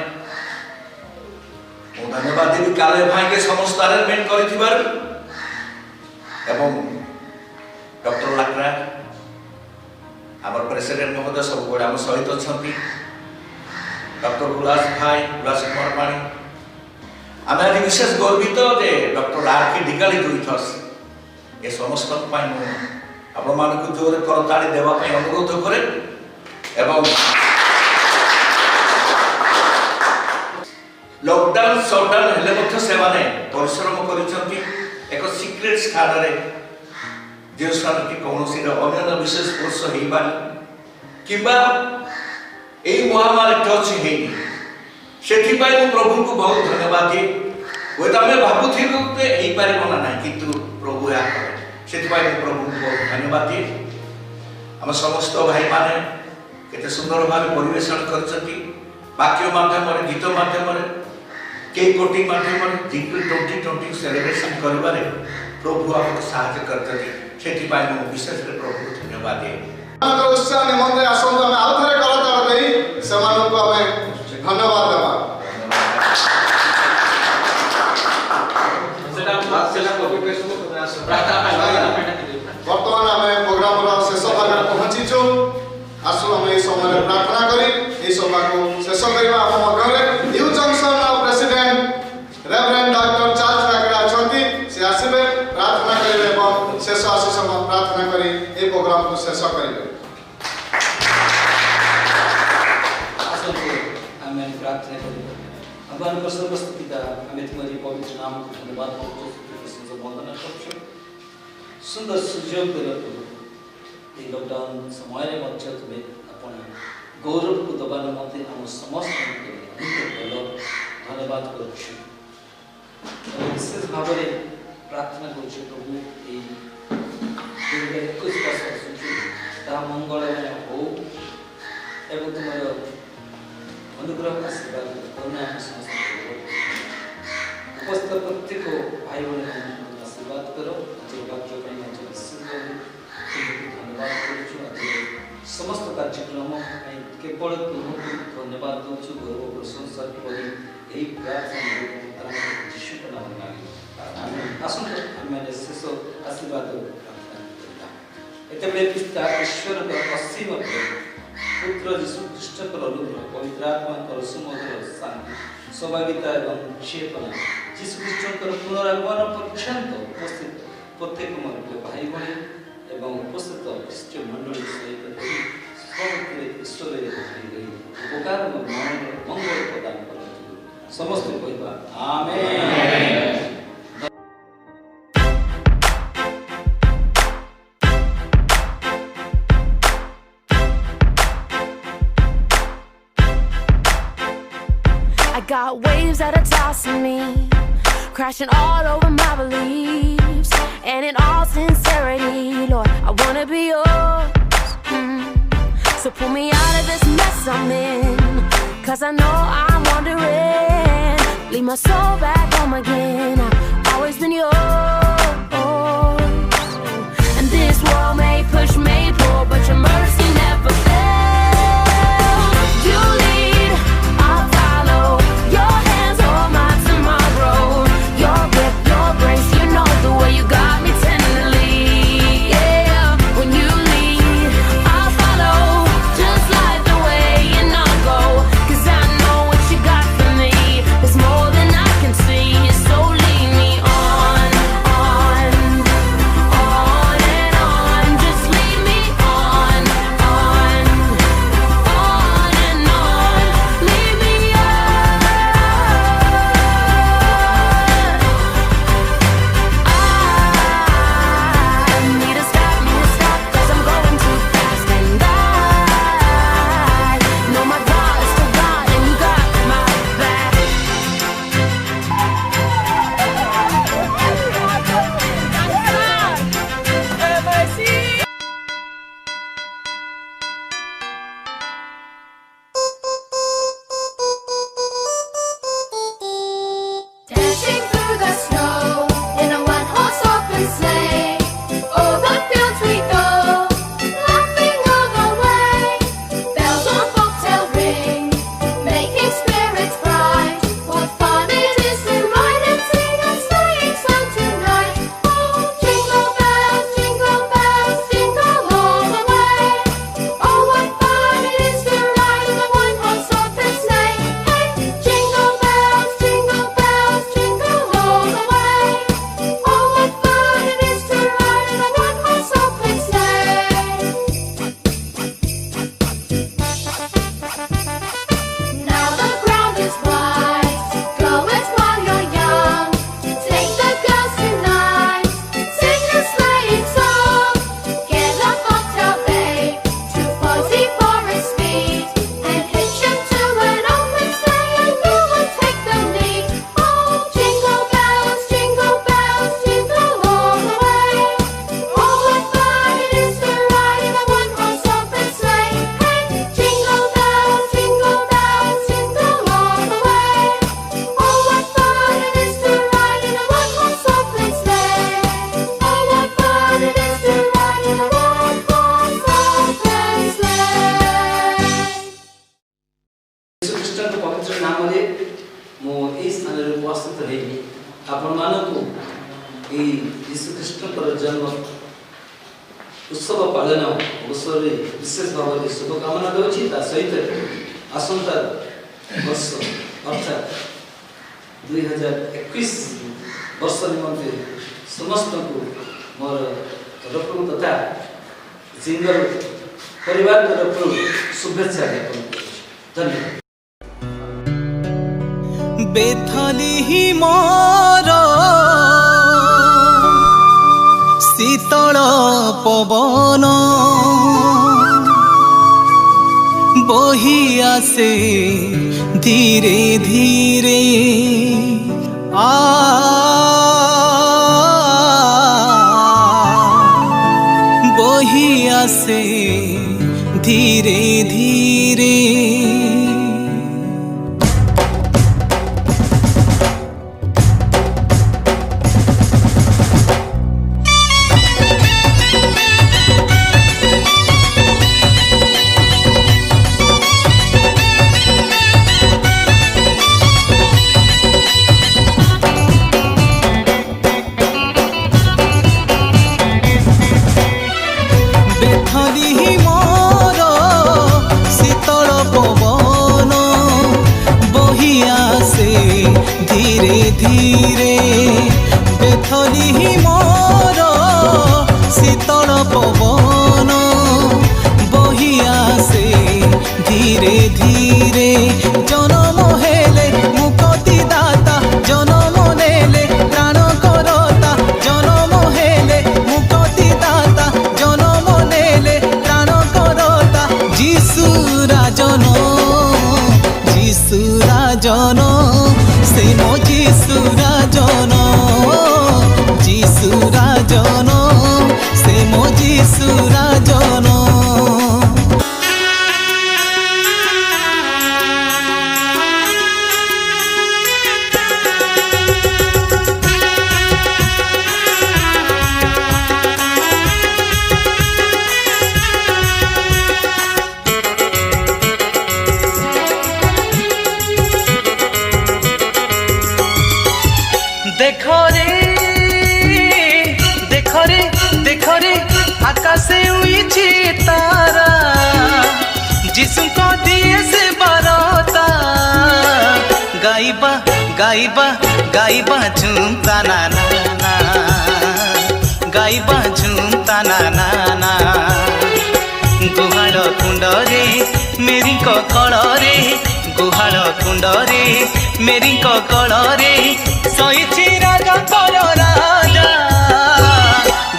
ओ धन्यवाद देवी काले भाई के समस्त अरेंजमेंट करिथिबार एवं डॉक्टर लाकरा हमर प्रेसिडेंट महोदय सब गोडा हम सहित छथि डॉक्टर उल्लास भाई उल्लास कुमार पाणी आम आज विशेष गर्वित जे डॉक्टर आर के डिगाली जोइथस ए समस्त पाई आपण मानक जोर करताली देवा पाई अनुरोध करे एवं लॉकडाउन शटडाउन हेले मध्य सेवाने परिश्रम करिसंती एक सीक्रेट स्थान रे जे स्थान की कौनसी अन्य विशेष कोर्स हेई पानी किबा ए महामारी टच हेनी सेठी पाई मु प्रभु को बहुत धन्यवाद दिए वो तमे भाबुथिलु ते हेई पारिबो ना किंतु प्रभु या करे सेठी पाई मु प्रभु को बहुत धन्यवाद दिए हम समस्त भाई माने केते सुंदर भाव परिवेशन करछथि वाक्य माध्यम रे गीत माध्यम रे के कोटी माध्यम रे जिंगल 2020 सेलिब्रेशन करबारे प्रभु आपको सहायता करते सेठी पाई मु विशेष रे प्रभु को धन्यवाद दिए हमर उत्साह निमंत्रण आसंत हम आउथरे करतार देई समान को हमें धन्यवाद देबा वर्तमान हमें प्रोग्राम रो शेष भाग पहुंची छु आसु हम ए समय प्रार्थना करी ए सभा को शेष करबा हम मध्य new junction president reverend doctor Charles Lakra अछंती से आसीबे प्रार्थना करिवे एवं शेष आशीष प्रार्थना करी ए प्रोग्राम को शेष करिवे आमें प्रार्थना करिवे भगवान को सर्वस्व पिता हमें तुम्हारी पवित्र नाम को धन्यवाद करछो कृष्ण वंदना करछो सुंदर सुजोग देलतो ए लॉकडाउन समय रे मध्य तुम्हें अपन गौरव को दबा निमंते हम समस्त धन्यवाद करछो विशेष भाव में प्रार्थना करछो प्रभु ए कुछ ता मंगलमय हो एवं तुम्हारा अनुग्रह आशीर्वाद करुणा समस्त उपस्थित प्रत्येक भाई बहन आशीर्वाद करो वाक्य धन्यवाद करूँ समस्त कार्यक्रम केवल तुमको धन्यवाद दूँ गौरव प्रशंसा करी यही प्रार्थना यीशु नाम में आसंत मैंने शेष आशीर्वाद एतबे पिता ईश्वर असीम पुत्र यीशु ख्रीष्ट अनुग्रह पवित्र आत्मा सुमधुर शांति सौभाग्यता एवं चेतना ଯୀଶୁ ଖ୍ରୀଷ୍ଟଙ୍କର ପୁନରାଗମନ ପର୍ଯ୍ୟନ୍ତ ଉପସ୍ଥିତ ପ୍ରତ୍ୟେକ ମୋର ପ୍ରିୟ ଭାଇ ଭଉଣୀ ଏବଂ ଉପସ୍ଥିତ ଖ୍ରୀଷ୍ଟ ମଣ୍ଡଳୀ ସହିତ ସମସ୍ତେ ଈଶ୍ୱରରେ ଉପକାର ମଙ୍ଗଳ ପ୍ରଦାନ କରନ୍ତୁ। ସମସ୍ତେ କହିବା ଆମେନ୍। I got waves that are tossing me, crashing all over my beliefs, and in all sincerity, Lord, I wanna be yours. So pull me out of this mess I'm in, 'cause I know I'm wandering. Leave my soul back home again. I've always been yours. And this world may push, may pull, but your mercy never fails. You lead, I'll follow. Your hands hold my tomorrow. Your grip, your grace, you know the way you got me tenderly. Yeah, when you lead, I'll follow. Just like the way you know go, 'cause I know what you got for me is more than I can see. So lead me on, on, on and on. Just lead me on, on, on and on. Lead me on. I need to stop, 'cause I'm going too fast, and I know my God is still God, and you got my back. Dashing through the snow in a one-horse open sleigh, over fields we go, laughing all the way. Bells on bobtail ring, making spirits bright. What fun it is to ride and sing a sleighing song tonight! Oh, jingle bells, jingle all the way. Oh, what fun it is to ride in a one-horse open sleigh! Hey, jingle bells, jingle all the way. Oh, what fun it is to ride in a one-horse open sleigh! Now the ground is wide, go it while you're young. Take the girls tonight, sing a sleighing song. Get a bobtail babe, 240 for its speed, and hitch 'em to an open sleigh, and you will take the lead. Oh, jingle bells, jingle all the way. Oh, what fun it is to ride in a one-horse open sleigh. Hey, jingle bells, jingle all the way. Oh, what fun it is to ride in a one-horse open sleigh. Oh, what fun it is to ride in a one-horse open sleigh. ଯୀଶୁ ଖ୍ରୀଷ୍ଟଙ୍କ ପବିତ୍ର ନାମରେ ମୁଁ ଏହି ସ୍ଥାନରେ ଉପସ୍ଥିତ ହୋଇ ଆପଣମାନଙ୍କୁ ଏହି ଯୀଶୁ ଖ୍ରୀଷ୍ଟଙ୍କର ଜନ୍ମ ଉତ୍ସବ ପାଳନ ଅବସରରେ ବିଶେଷ ଭାବରେ ଶୁଭକାମନା ଦେଉଛି। ତା ସହିତ ଆସନ୍ତା ବର୍ଷ ଅର୍ଥାତ୍ 2021 ବର୍ଷ ନିମନ୍ତେ ସମସ୍ତଙ୍କୁ ମୋର ତରଫରୁ ତଥା ଜିଙ୍ଗଲ ପରିବାର ତରଫରୁ ଶୁଭେଚ୍ଛା ଜ୍ଞାପନ କରୁଛି। ଧନ୍ୟବାଦ। ବେଥଲିହି ମୋର ଶୀତଳ ପବନ ବହି ଆସେ ଧୀରେ ଧୀରେ বহি আসে ধীরে ধীরে বেথলি মোর रे देख रे आकाशे उइछि तारा जिसु को दिए से बारता गाइबा गाइबा गाइबा झुमता ना ना गाइबा झुमता ना ना गुहाल कुंडरे मेरी कଳରେ गुहाल कुंडरे मेरी कଳରେ सहिछि राजाଙ୍କର राजा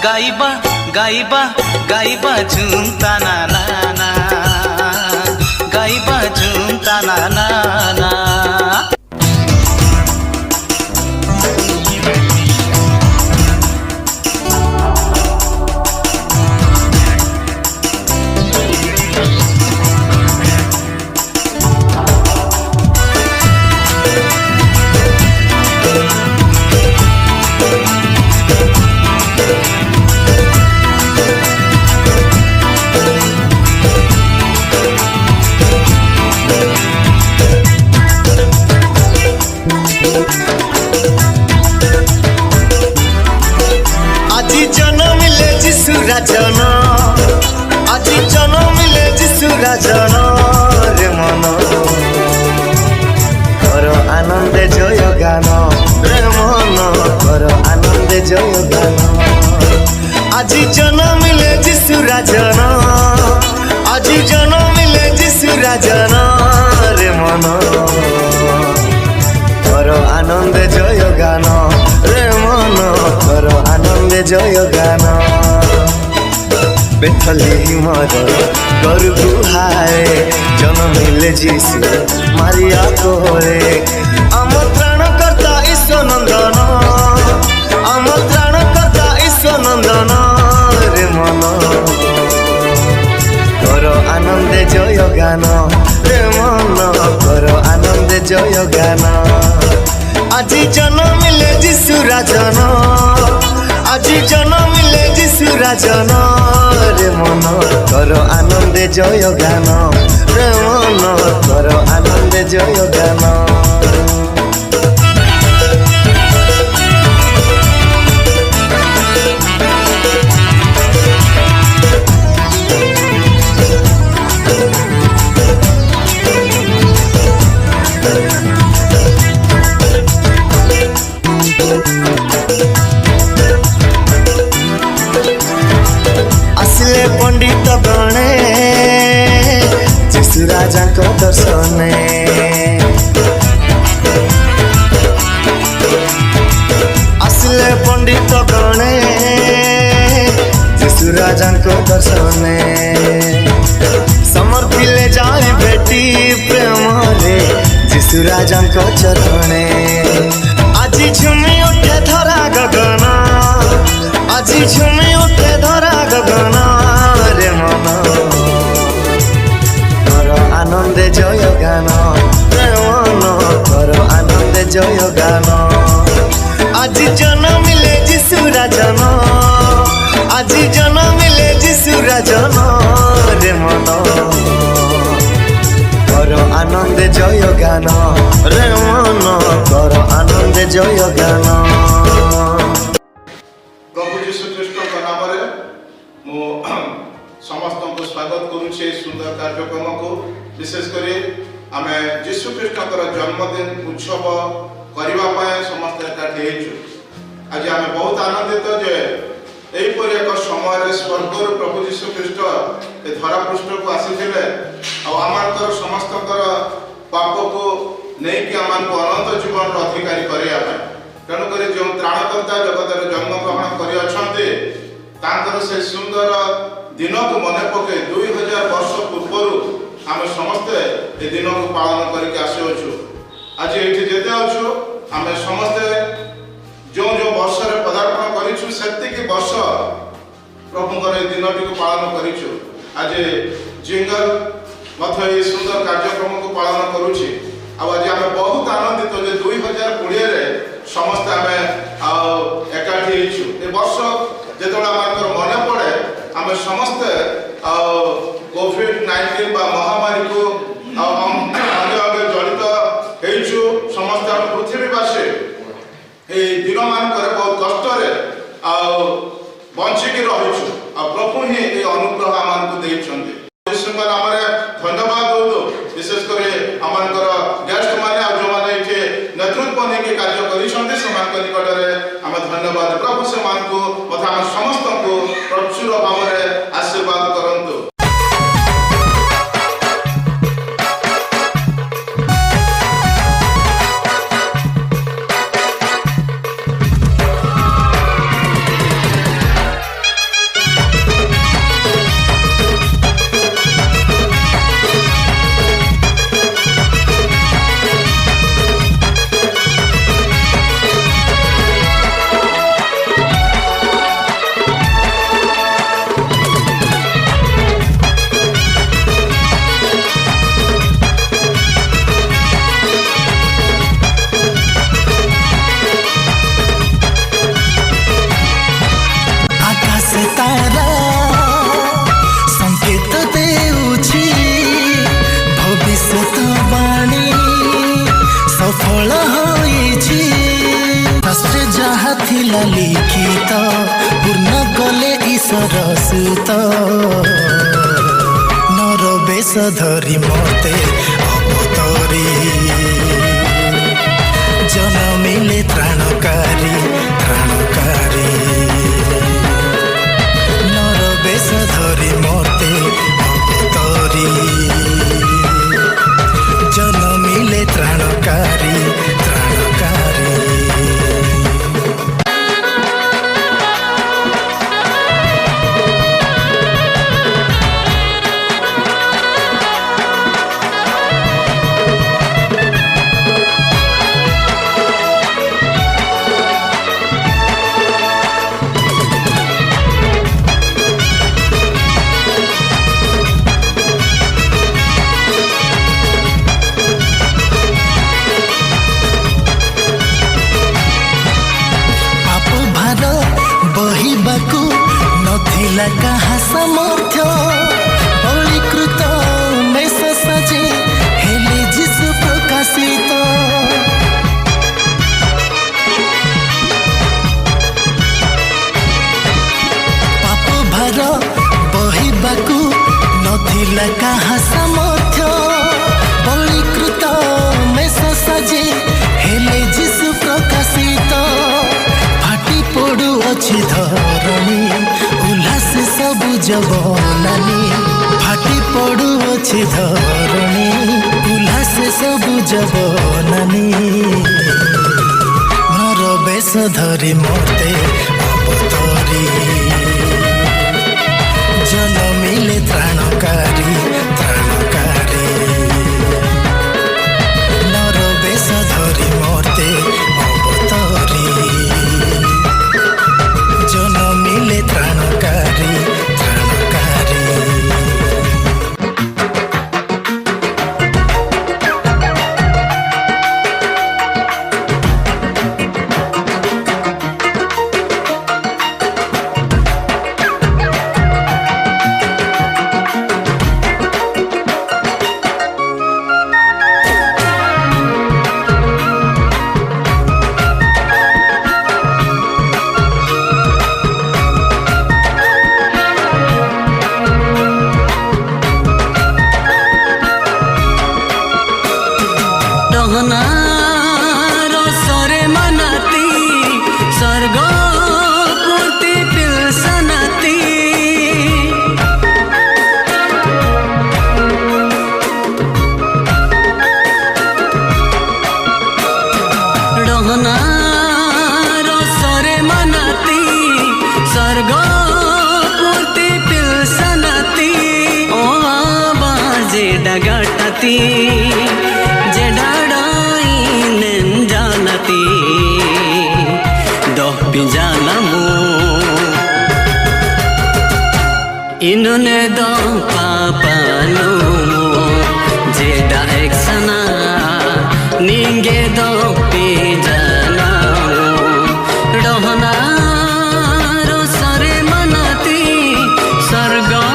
गाइबा गाइबा गाइबा झुमता ना ना गाइबा झुमता ना ना राजन आज जन्मिले जिसु राजन रे मन कर आनंद जय गान रे मन कर आनंद जय गान आज जन्मिले जिसु राजन आज जन्मिले जिसु राजन रे मन कर आनंद जय गान रे मन कर आनंद जय गान बेथलेहमर गरु गुहाए जन्मिले जीशु मारिया कोरे आम त्राणकर्ता ईश्वर नंदन आम त्राणकर्ता ईश्वर नंदन रे मन कर आनंद जय गान रे मन कर आनंद जय गान आज जन्मिले जीशु राजन आज जन्मिले जीशु राजन रे मन कर आनंद जय गान रे मन कर आनंद जय गान आसिले पंडित गणे जीशु राजा को दर्शने आसिले पंडित गणे जीशु राजा को दर्शने समर्पिले जाए बेटी प्रेम रे जीशु राजा को चरणे आज झुमी उठे धरा गगन आज झुमी उठे धरा गगन रे मन कर आनंद जय गान रे मन कर आनंद जय गान आज जन्मिले जीशु राजन आज जन्मिले जीशु राजन रे मन कर आनंद जय गान रे मन कर आनंद जय गान प्रभु जीशु ख्रीष्ट नाम मु समस्त को स्वागत करुचे सुंदर कार्यक्रम को विशेषकर आम जीशु ख्रीष्ट जन्मदिन उत्सव करने समस्त एकाठी आज आम बहुत आनंदित जे यहीपर एक समय स्वर्ग प्रभु जीशु ख्रीष्ट ए धरा पृष्ठ को आसी आम समस्त पाप को नहीं आम अनंत जीवन अधिकारी करने तेणुक जो त्राणकर्ता जगत जन्म ग्रहण कर से सुंदर दिन को मन पके 2000 वर्ष पूर्व आम समस्ते ए दिन को पालन करके आसुचु आज ये जेते अच्छु आम समस्ते जो जो वर्ष पदार्पण करूँ से वर्ष प्रभुंर ए दिन टी पालन करूँ आज जिंगल ये सुंदर कार्यक्रम को पालन करुच्ची आज आम बहुत आनंदित जे 2020 समस्ते आम एकाठी ए वर्ष जो मन पड़े आम समस्ते कोविड-19 महामारी को अंगे जड़ित समस्त पृथ्वीवासी दिन मान बंचिकी रहीचु प्रभु ही ये अनुग्रह आमको देइछन्ते यीशुଙ୍କ नामରେ धन्यवाद दउ विशेषकर आमकर गेस्ट माने आ जो माने इथे नेतृत्व नेके कार्य करिसन्ते समान निकटरे आम धन्यवाद प्रभु सेमानको तथा आम समस्त को प्रचुर भावरे आशीर्वाद करंतु। लिखित पूर्ण कले ईश्वर सुत नर बेश धरी मते अवतरी जनमिले त्राणकारी त्राणकारी नर बेश धरी मते अवतरी जनमिले त्राणकारी त्राणकारी। नथिला कहा सामर्थ्य बळीकृत मेष सजे हेले जीशु प्रकाशित पाप भार बहिबाकू नथिला कहा सामर्थ्य बळीकृत मेष सजे हेले जीशु प्रकाशित फाटी पड़ू अच्छी धरणी उल्लास सबुज बनानी फाटी पड़ू अच्छी धरणी उल्लास सबुज बनानी नर बेश धरी मते अवतरी जनमिले त्राणकारी त्राणकारी नर बेश धरी मते अवतरी जनमिले त्राणकारी त्राणकारी। डगटती जे डडाई नंजानती दोह पिजानमु इन्होंने दो पापानु जे डाइक सना निंगे दो पिजानमु डोहना रो सरे मनती सरगा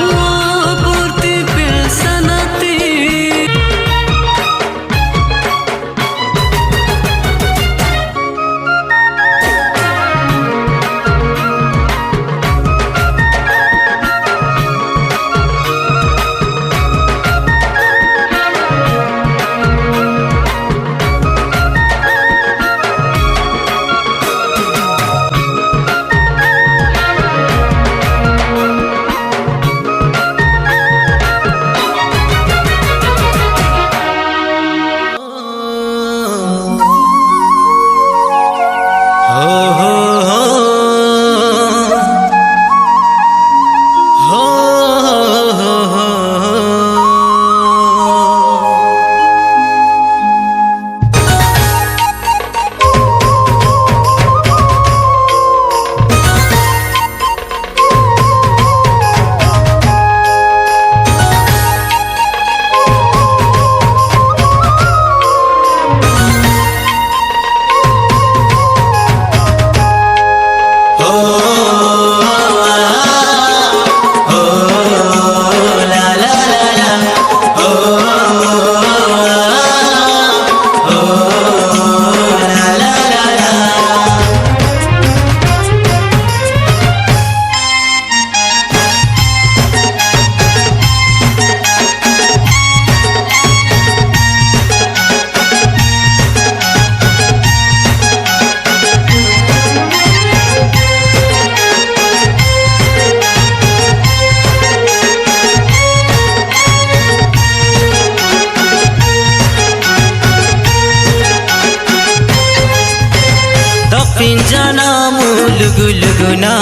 मुलुगुलुगुना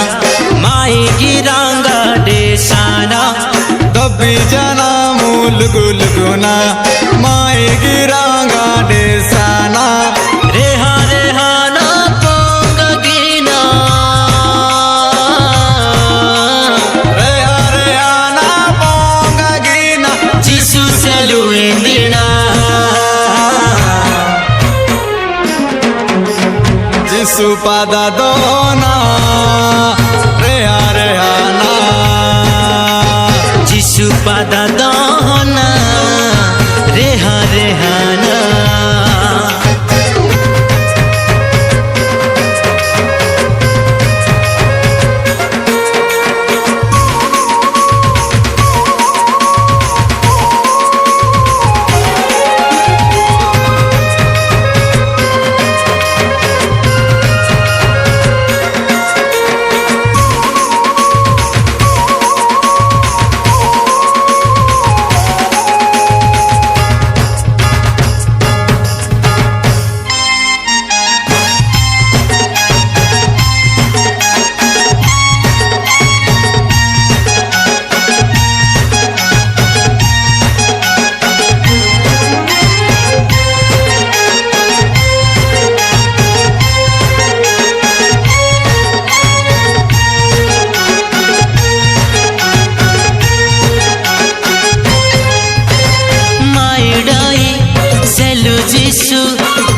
माई गिरांगा डेसाना दबी जाना मुलुगुलुगुना माई गिरांगा डेसाना रेहा रेहाना पोंगा गिना रेहा रेहाना पोंगा गिना जिसु सेलु इंदिना जिसु पादा दोना रेहा रेहाना जिसु पादा दोना रेहा रेहाना जिसु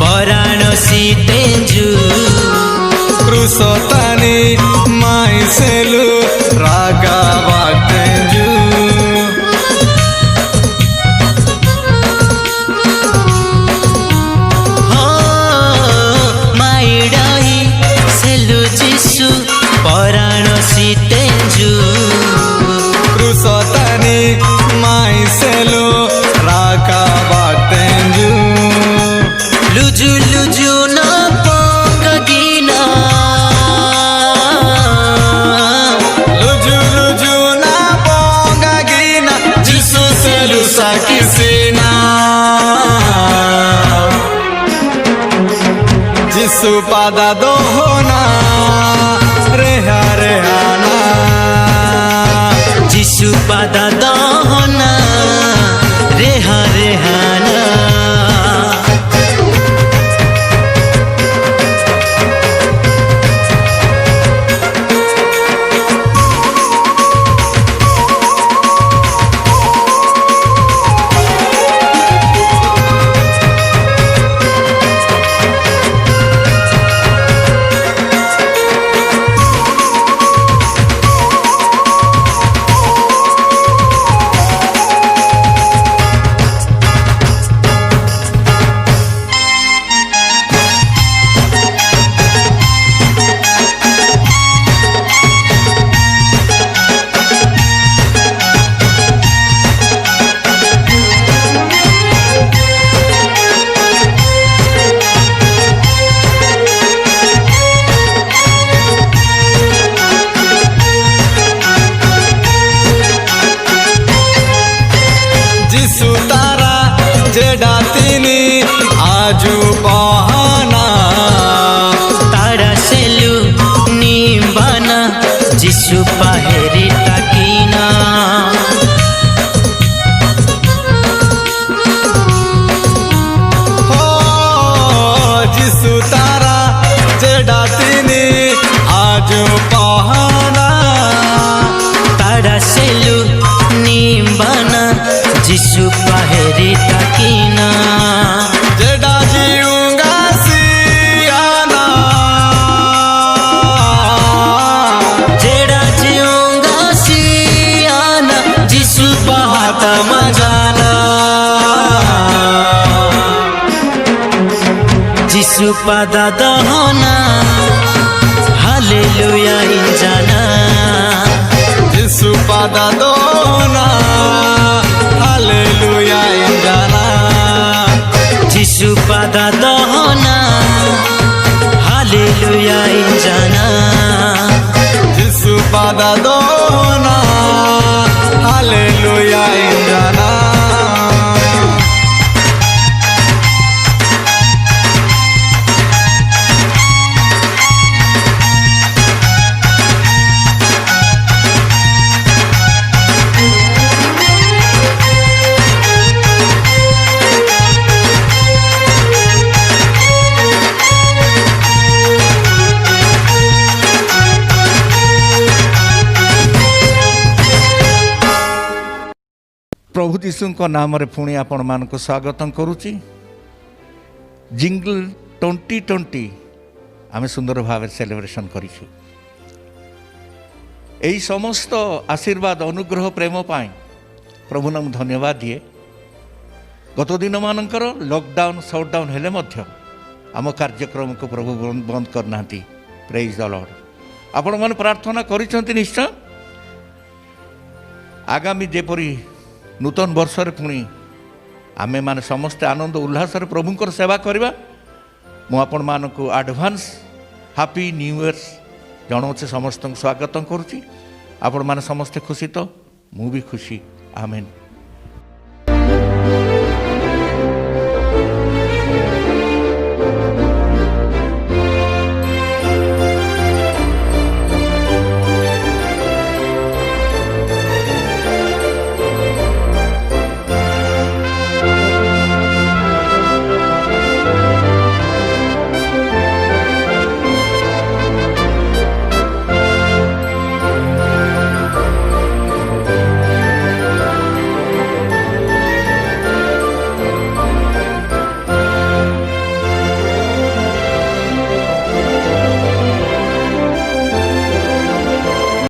पराण सीतेंजु क्रुसतानी माई सेलु रागा वाटेंजु हो माई डाई सेलु जिसु पराण सीतेंजु क्रुसतानी माई सेलु रागा वाटेंजु लुजु लुजु ना पोंगा गिना लुजु लुजु ना पोंगा गिना जिसु सेलु साकिसिना जिसु पादा दोना रेहा रेहाना जिसु पादा दोना रेहा रेहाना जिसु तारा जेडा तिनी आजु पहाना तारा सेलु निम्बाना जिसु पाहेरी ताकीना हो जिसु तारा जेडा तिनी आजु पहाना तारा सेलु निम्बाना जिसु पाहेरी ताकीना जेडा जीऊंगा सियाना जेडा जीऊंगा सियाना जिसु पहाता मजाना जिसु पादा दहना हालेलुया इंजाना जिसु पादा दोना हालेलुया इंजाना जिसु पादा दहना हालेलुया इंजाना जिसु पादा दोना हालेलुया इंजाना प्रभु यीशुଙ୍କ ନାମରେ ପୁଣି ଆପଣମାନଙ୍କୁ ସ୍ୱାଗତ କରୁଛି। ଜିଙ୍ଗଲ 2020 ଆମେ ସୁନ୍ଦର ଭାବରେ ସେଲିବ୍ରେସନ୍ କରିଛୁ। ଏହି ସମସ୍ତ ଆଶୀର୍ବାଦ ଅନୁଗ୍ରହ ପ୍ରେମ ପାଇଁ ପ୍ରଭୁଙ୍କୁ ମୁଁ ଧନ୍ୟବାଦ ଦିଏ। ଗତ ଦିନମାନଙ୍କର ଲକଡାଉନ୍ ସଟ୍ଡାଉନ୍ ହେଲେ ମଧ୍ୟ ଆମ କାର୍ଯ୍ୟକ୍ରମକୁ ପ୍ରଭୁ ବନ୍ଦ କରିନାହାନ୍ତି। ପ୍ରେଜ୍ ଦ ଲର୍ଡ। ଆପଣମାନେ ପ୍ରାର୍ଥନା କରିଛନ୍ତି ନିଶ୍ଚୟ ଆଗାମୀ ଯେପରି ନୂତନ ବର୍ଷରେ ପୁଣି ଆମେମାନେ ସମସ୍ତେ ଆନନ୍ଦ ଉଲ୍ଲାସରେ ପ୍ରଭୁଙ୍କର ସେବା କରିବା। ମୁଁ ଆପଣମାନଙ୍କୁ ଆଡ଼ଭାନ୍ସ ହାପି ନ୍ୟୁ ଇୟର୍ସ ଜଣାଉଛି, ସମସ୍ତଙ୍କୁ ସ୍ୱାଗତ କରୁଛି। ଆପଣମାନେ ସମସ୍ତେ ଖୁସି ତ? ମୁଁ ବି ଖୁସି। ଆମେନ୍।